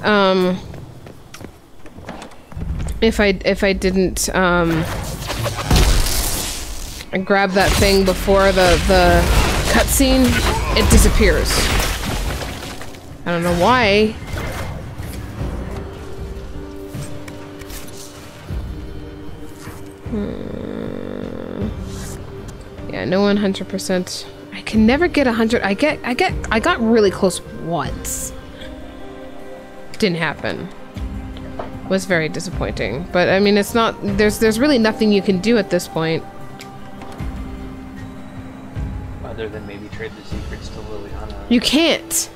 A: if I didn't grab that thing before the cutscene, it disappears. I don't know why. Yeah, no 100%. I can never get 100. I got really close once. Didn't happen. Was very disappointing. But I mean, it's not. There's really nothing you can do at this point.
B: Other than maybe trade the secrets to Liliana.
A: You can't.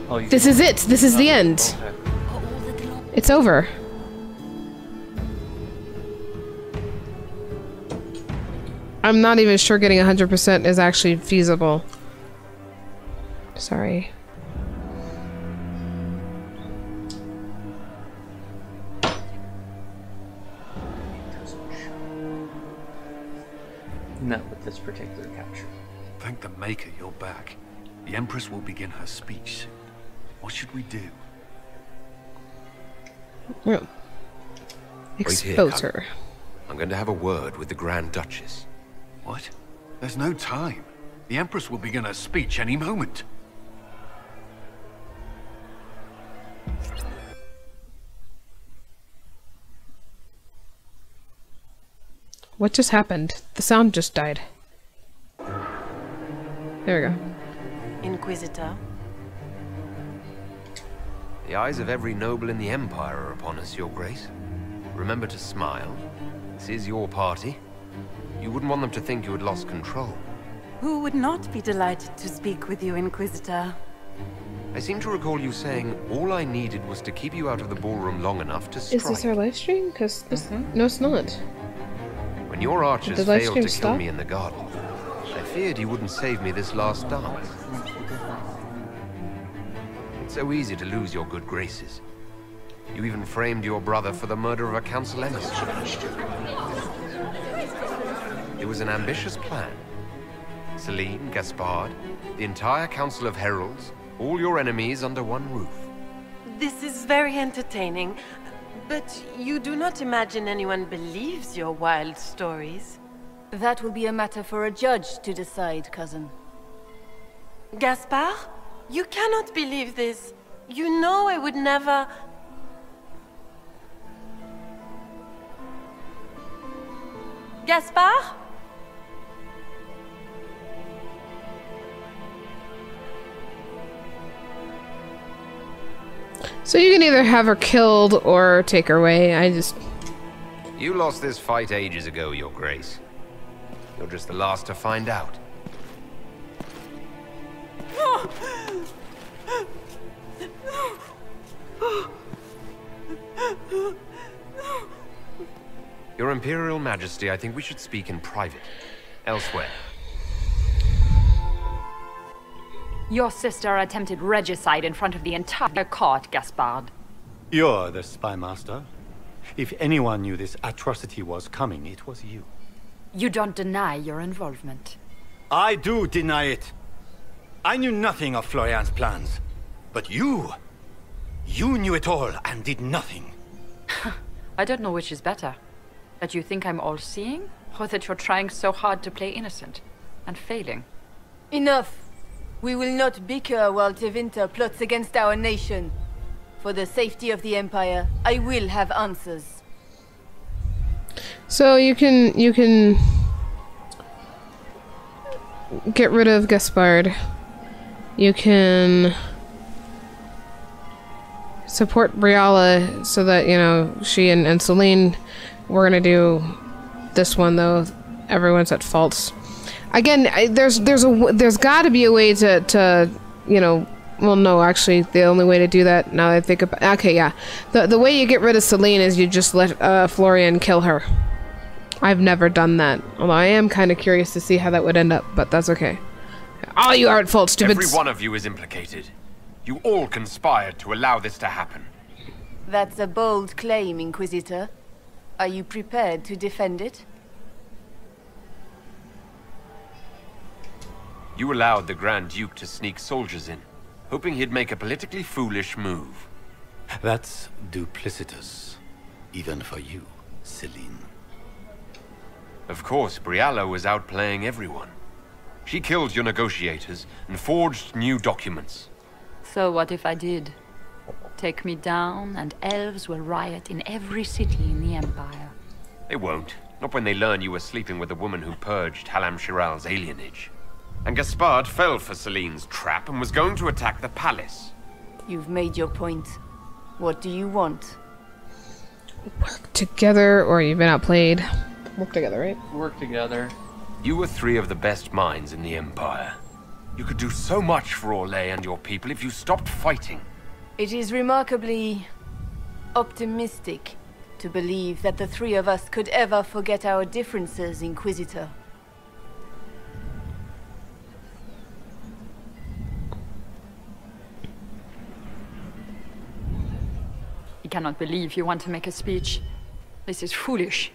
B: Oh,
A: this is it. This is the end.
B: Okay.
A: It's over. I'm not even sure getting 100% is actually feasible. Sorry.
B: Not with this particular capture.
V: Thank the Maker you're back. The Empress will begin her speech soon. What should we do?
A: Well, expose her.
D: I'm going to have a word with the Grand Duchess.
V: What? There's no time. The Empress will begin her speech any moment.
A: What just happened? The sound just died. There we go.
Q: Inquisitor.
D: The eyes of every noble in the Empire are upon us, Your Grace. Remember to smile. This is your party. You wouldn't want them to think you had lost control.
Q: Who would not be delighted to speak with you, Inquisitor?
D: I seem to recall you saying all I needed was to keep you out of the ballroom long enough to strike.
A: Is this our live stream? Because this... No, it's not.
D: When your archers
A: Did the live
D: failed
A: stream
D: to
A: stop?
D: kill me in the garden, I feared you wouldn't save me this last dance. It's so easy to lose your good graces. You even framed your brother for the murder of a council emissary. It was an ambitious plan. Celine, Gaspard, the entire Council of Heralds, all your enemies under one roof.
Q: This is very entertaining, but you do not imagine anyone believes your wild stories?
J: That will be a matter for a judge to decide, cousin.
Q: Gaspard? You cannot believe this. You know I would never... Gaspard?
A: So you can either have her killed or take her away.
D: You lost this fight ages ago, Your Grace. You're just the last to find out. Your Imperial Majesty, I think we should speak in private. Elsewhere.
R: Your sister attempted regicide in front of the entire court, Gaspard.
S: You're the spy master. If anyone knew this atrocity was coming, it was you.
R: You don't deny your involvement.
S: I do deny it. I knew nothing of Florian's plans. But you You knew it all and did nothing.
R: I don't know which is better. That you think I'm all-seeing, or that you're trying so hard to play innocent and failing.
J: Enough! We will not bicker while Tevinter plots against our nation. For the safety of the Empire, I will have answers.
A: So you can get rid of Gaspard. You can support Briala so that, you know, she and Celine, we're gonna do this one though. Everyone's at fault. Again, there's got to be a way to you know. Well, no, actually, the only way to do that now that I think about. Okay, yeah, the way you get rid of Celine is you just let Florian kill her. I've never done that, although I am kind of curious to see how that would end up, but that's okay. Oh, you are at fault, stupid.
U: Every one of you is implicated. You all conspired to allow this to happen.
J: That's a bold claim, Inquisitor. Are you prepared to defend it?
U: You allowed the Grand Duke to sneak soldiers in, hoping he'd make a politically foolish move.
S: That's duplicitous, even for you, Celine.
U: Of course, Briala was outplaying everyone. She killed your negotiators and forged new documents.
R: So what if I did? Take me down, and elves will riot in every city in the Empire.
U: They won't. Not when they learn you were sleeping with the woman who purged Halam Shiral's alienage. And Gaspard fell for Celine's trap and was going to attack the palace.
J: You've made your point. What do you want?
A: Work together, or you've been outplayed. Work together, right?
B: Work together.
U: You were three of the best minds in the Empire. You could do so much for Orlais and your people if you stopped fighting.
J: It is remarkably optimistic to believe that the three of us could ever forget our differences, Inquisitor.
R: I cannot believe you want to make a speech. This is foolish.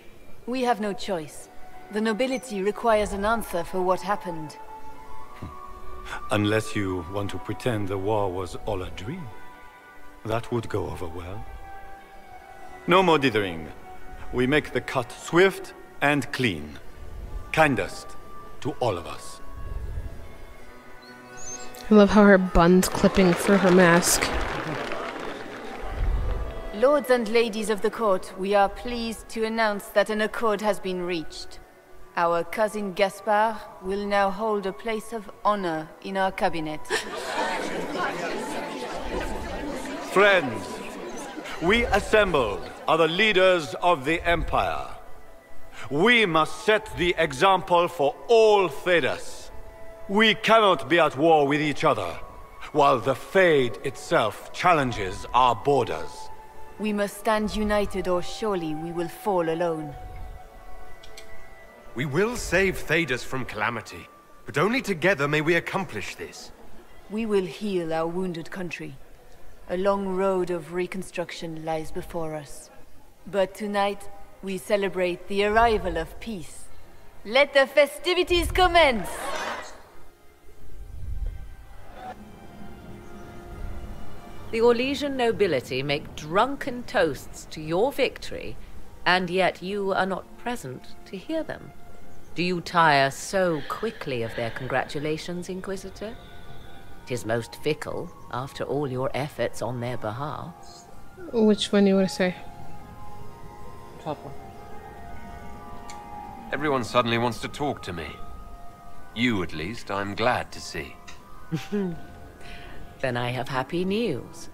J: We have no choice. The nobility requires an answer for what happened.
S: Unless you want to pretend the war was all a dream. That would go over well. No more dithering. We make the cut swift and clean. Kindest to all of us.
A: I love how her bun's clipping through her mask.
J: Lords and ladies of the court, we are pleased to announce that an accord has been reached. Our cousin Gaspard will now hold a place of honor in our cabinet.
S: Friends, we assembled are the leaders of the Empire. We must set the example for all Thedas. We cannot be at war with each other, while the Fade itself challenges our borders.
J: We must stand united, or surely we will fall alone.
U: We will save Thedas from calamity, but only together may we accomplish this.
J: We will heal our wounded country. A long road of reconstruction lies before us. But tonight, we celebrate the arrival of peace. Let the festivities commence!
T: The Orlesian nobility make drunken toasts to your victory, and yet you are not present to hear them. Do you tire so quickly of their congratulations, Inquisitor? 'Tis most fickle, after all your efforts on their behalf.
A: Which one do you want to say?
B: Top one.
U: Everyone suddenly wants to talk to me. You, at least, I'm glad to see.
T: Then I have happy news,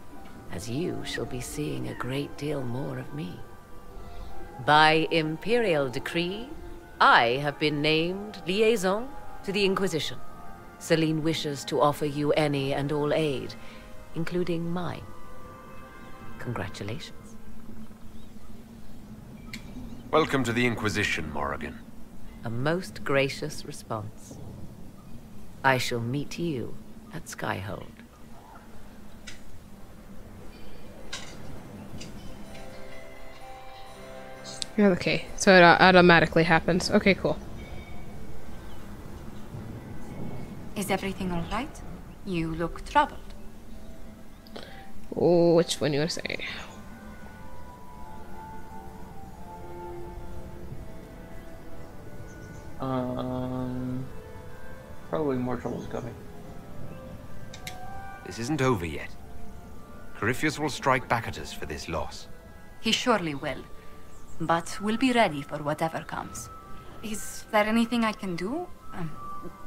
T: as you shall be seeing a great deal more of me. By imperial decree, I have been named liaison to the Inquisition. Celine wishes to offer you any and all aid, including mine. Congratulations.
U: Welcome to the Inquisition, Morrigan.
T: A most gracious response. I shall meet you at Skyhold.
A: Okay, so it automatically happens. Okay, cool.
C: Is everything all right? You look troubled.
A: Oh, which one you want to say?
B: Probably more trouble's coming.
U: This isn't over yet. Corypheus will strike back at us for this loss.
C: He surely will. But we'll be ready for whatever comes. Is there anything I can do?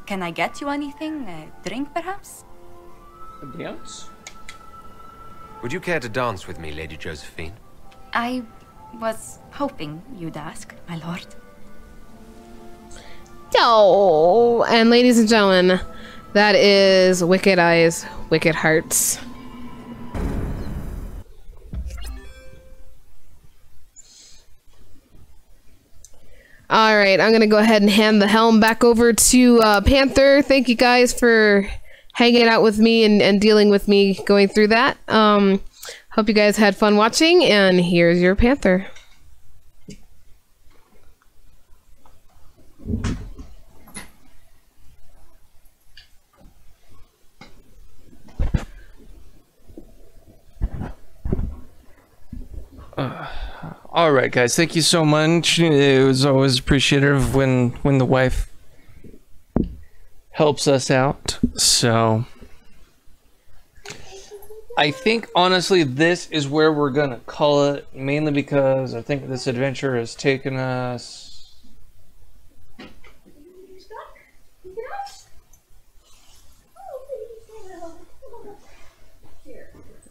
C: Can I get you anything? A drink, perhaps?
B: A dance?
U: Would you care to dance with me, Lady Josephine?
C: I was hoping you'd ask, my lord.
A: Oh, and ladies and gentlemen, that is Wicked Eyes, Wicked Hearts. Alright, I'm gonna go ahead and hand the helm back over to Panther. Thank you guys for hanging out with me and dealing with me going through that. Hope you guys had fun watching, and here's your Panther.
G: All right, guys. Thank you so much. It was always appreciative when the wife helps us out. So I think honestly this is where we're gonna call it, mainly because I think this adventure has taken us.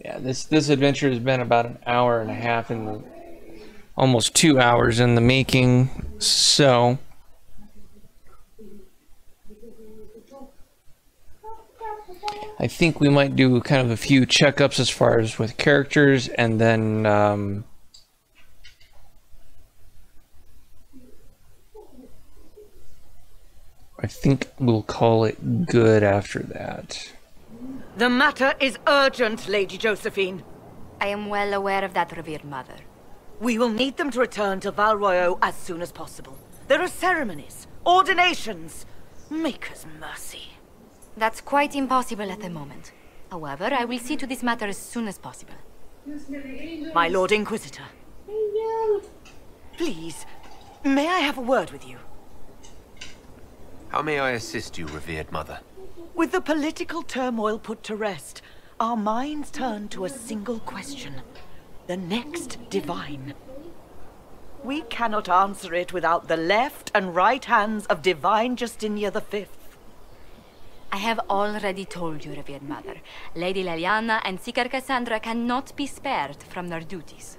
G: Yeah, this adventure has been about an hour and a half in the, almost 2 hours in the making. So I think we might do kind of a few checkups as far as with characters, and then I think we'll call it good after that.
T: The matter is urgent, Lady Josephine.
C: I am well aware of that, revered mother.
T: We will need them to return to Val Royeaux as soon as possible. There are ceremonies, ordinations. Maker's mercy.
C: That's quite impossible at the moment. However, I will see to this matter as soon as possible.
T: My Lord Inquisitor. Please, may I have a word with you?
U: How may I assist you, revered mother?
T: With the political turmoil put to rest, our minds turn to a single question. The next divine. We cannot answer it without the left and right hands of Divine Justinia V.
C: I have already told you, revered mother. Lady Leliana and Seeker Cassandra cannot be spared from their duties.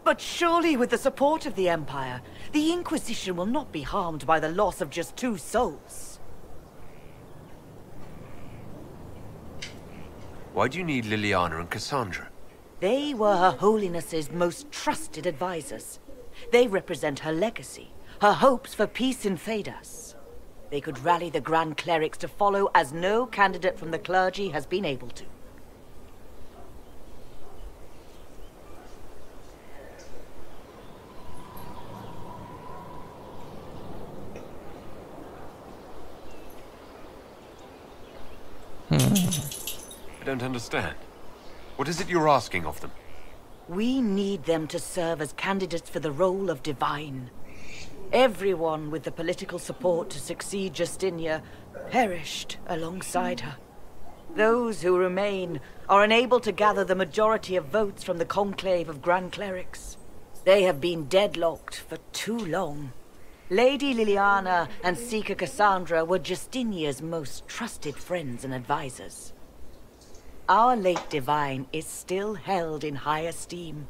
T: But surely with the support of the Empire, the Inquisition will not be harmed by the loss of just 2 souls.
U: Why do you need Liliana and Cassandra?
T: They were Her Holiness's most trusted advisors. They represent her legacy, her hopes for peace in Thedas. They could rally the Grand Clerics to follow as no candidate from the clergy has been able to.
U: I don't understand. What is it you're asking of them?
T: We need them to serve as candidates for the role of Divine. Everyone with the political support to succeed Justinia perished alongside her. Those who remain are unable to gather the majority of votes from the conclave of Grand Clerics. They have been deadlocked for too long. Lady Liliana and Seeker Cassandra were Justinia's most trusted friends and advisors. Our late Divine is still held in high esteem.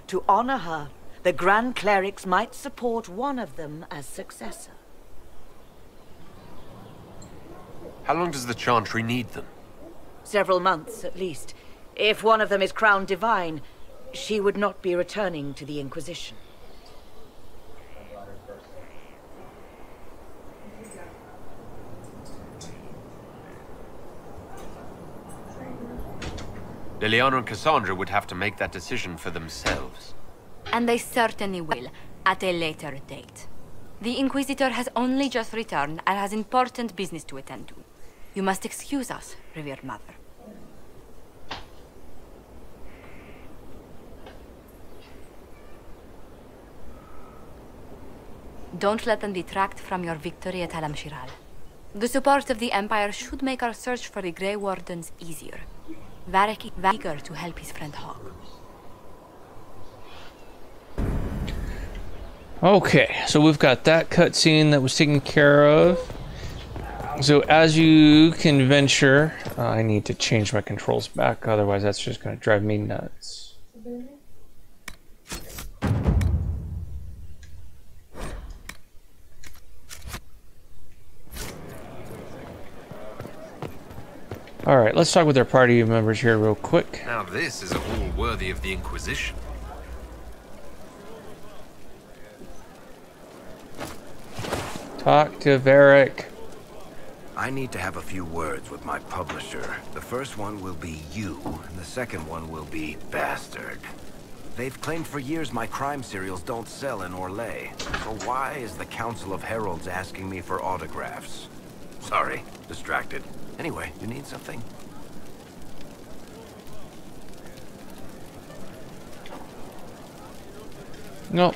T: To honor her, the Grand Clerics might support one of them as successor.
U: How long does the Chantry need them?
T: Several months, at least. If one of them is crowned Divine, she would not be returning to the Inquisition.
U: Liliana and Cassandra would have to make that decision for themselves.
C: And they certainly will, at a later date. The Inquisitor has only just returned and has important business to attend to. You must excuse us, revered mother. Don't let them detract from your victory at Alam-Shiral. The support of the Empire should make our search for the Grey Wardens easier. Varric is eager to help his friend Hawk.
G: Okay, so we've got that cutscene that was taken care of. So as you can venture, I need to change my controls back, otherwise that's just going to drive me nuts. Alright, let's talk with our party members here real quick.
D: Now this is a hall worthy of the Inquisition.
G: Talk to Varric.
E: I need to have a few words with my publisher. The first one will be you, and the second one will be Bastard. They've claimed for years my crime serials don't sell in Orlais. So why is the Council of Heralds asking me for autographs? Sorry, distracted. Anyway, you need something?
G: No.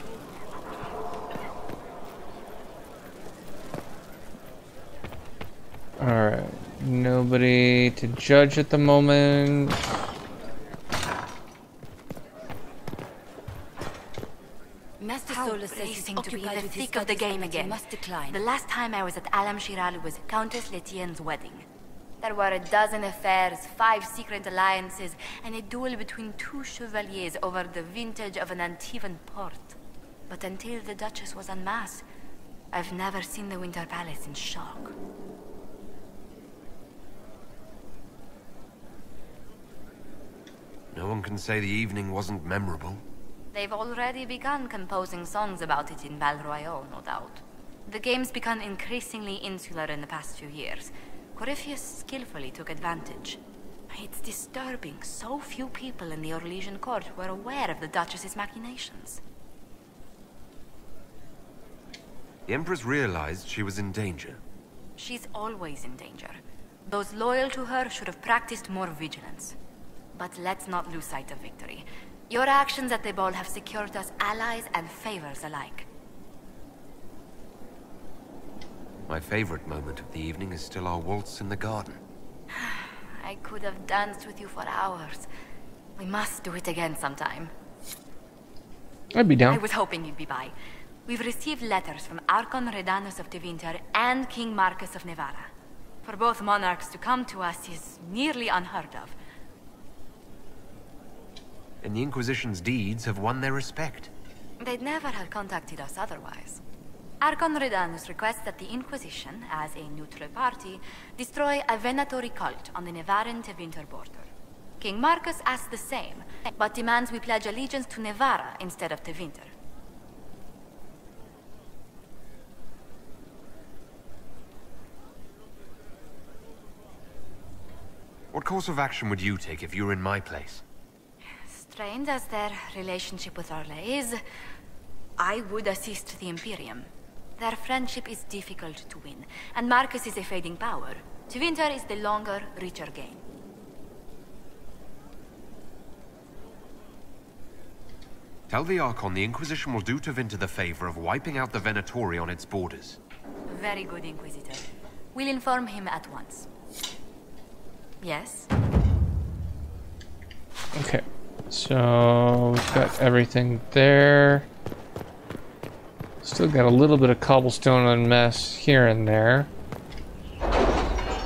G: Alright, nobody to judge at the moment.
C: Master Solus says he's occupied in the thick of the game again. Must decline. The last time I was at Alam-Shiral was Countess Letienne's wedding. There were a dozen affairs, 5 secret alliances, and a duel between 2 chevaliers over the vintage of an Antivan port. But until the Duchess was en masse, I've never seen the Winter Palace in shock.
D: No one can say the evening wasn't memorable.
C: They've already begun composing songs about it in Val Royale, no doubt. The game's become increasingly insular in the past few years. Corypheus skillfully took advantage. It's disturbing. So few people in the Orlesian court were aware of the Duchess's machinations.
D: The Empress realized she was in danger.
C: She's always in danger. Those loyal to her should have practiced more vigilance. But let's not lose sight of victory. Your actions at the ball have secured us allies and favors alike.
D: My favorite moment of the evening is still our waltz in the garden.
C: I could have danced with you for hours. We must do it again sometime.
G: I'd be down.
C: I was hoping you'd be by. We've received letters from Archon Redanus of Tevinter and King Marcus of Nevada. For both monarchs to come to us is nearly unheard of.
D: And the Inquisition's deeds have won their respect.
C: They'd never have contacted us otherwise. Archon Redanus requests that the Inquisition, as a neutral party, destroy a Venatori cult on the Nevaran-Tevinter border. King Marcus asks the same, but demands we pledge allegiance to Nevara instead of Tevinter.
D: What course of action would you take if you were in my place?
C: Strained as their relationship with Orlais is, I would assist the Imperium. Their friendship is difficult to win, and Marcus is a fading power. Tevinter is the longer, richer game.
D: Tell the Archon the Inquisition will do Tevinter the favor of wiping out the Venatori on its borders.
C: Very good, Inquisitor. We'll inform him at once. Yes?
G: Okay. So, we've got everything there. Still got a little bit of cobblestone and mess here and there.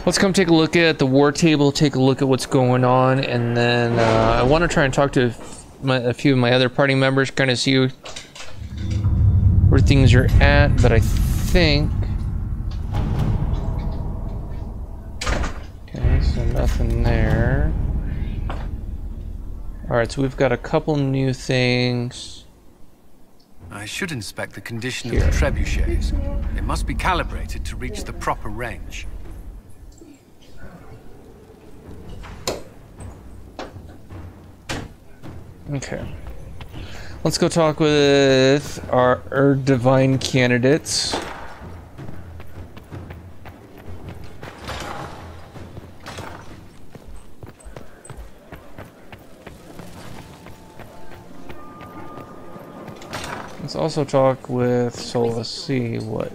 G: Let's come take a look at the war table, take a look at what's going on, and then I want to try and talk to a few of my other party members, kind of see where things are at, but I think... Okay, so nothing there. Alright, so we've got a couple new things.
N: I should inspect the condition of the trebuchets. They must be calibrated to reach the proper range.
G: Okay. Let's go talk with our divine candidates. Let's also talk with Solus, see what,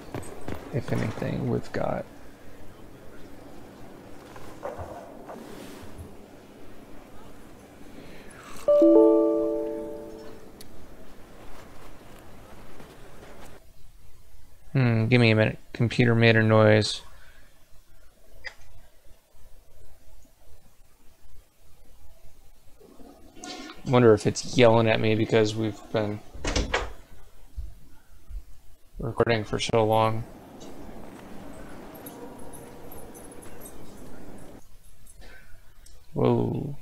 G: if anything, we've got. Give me a minute. Computer made a noise. Wonder if it's yelling at me because we've been recording for so long. Whoa.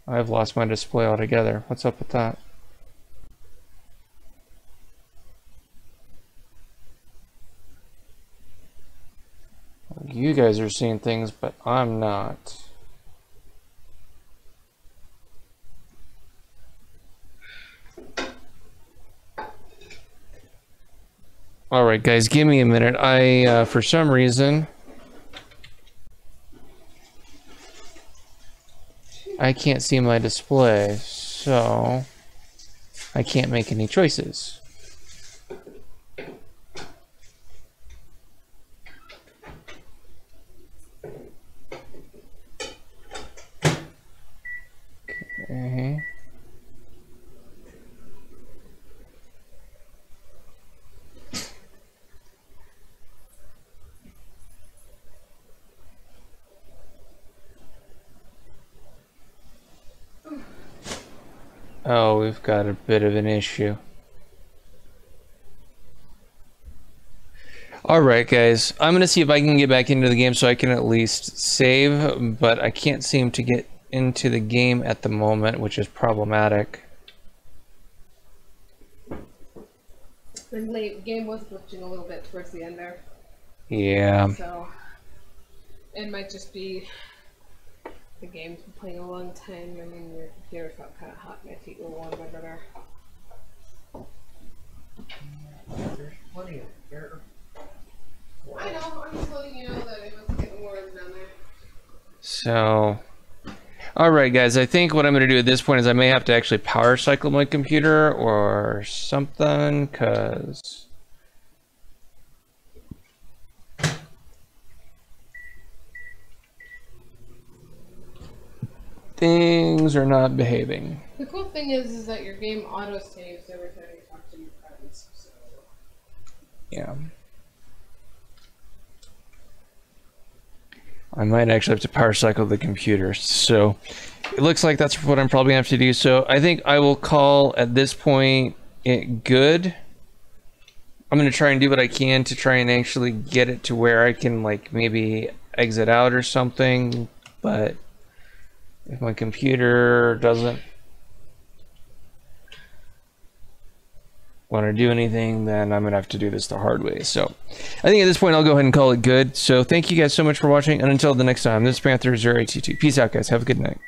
G: I've lost my display altogether. What's up with that? You guys are seeing things, but I'm not. Alright guys, give me a minute. I, for some reason, I can't see my display, so I can't make any choices. Okay. Oh, we've got a bit of an issue. Alright guys, I'm gonna see if I can get back into the game so I can at least save, but I can't seem to get into the game at the moment, which is problematic.
A: The game was glitching a little bit towards the end there.
G: Yeah.
A: So it might just be the game's been playing a long time. I mean, your computer felt kind of hot. My feet were warm, my brother.
B: There's plenty of air.
A: I know. I'm just letting you know that it was getting warm down there.
G: So, alright guys, I think what I'm going to do at this point is I may have to actually power cycle my computer or something, because things are not behaving.
A: The cool thing is that your game auto saves every time you talk to your friends. So.
G: Yeah. I might actually have to power cycle the computer, so it looks like that's what I'm probably going to have to do. So I think I will call at this point it good. I'm going to try and do what I can to try and actually get it to where I can like maybe exit out or something, but if my computer doesn't want to do anything, then I'm gonna have to do this the hard way. So I think at this point I'll go ahead and call it good. So thank you guys so much for watching, and until the next time, this is Panther 0822. Peace out guys, have a good night.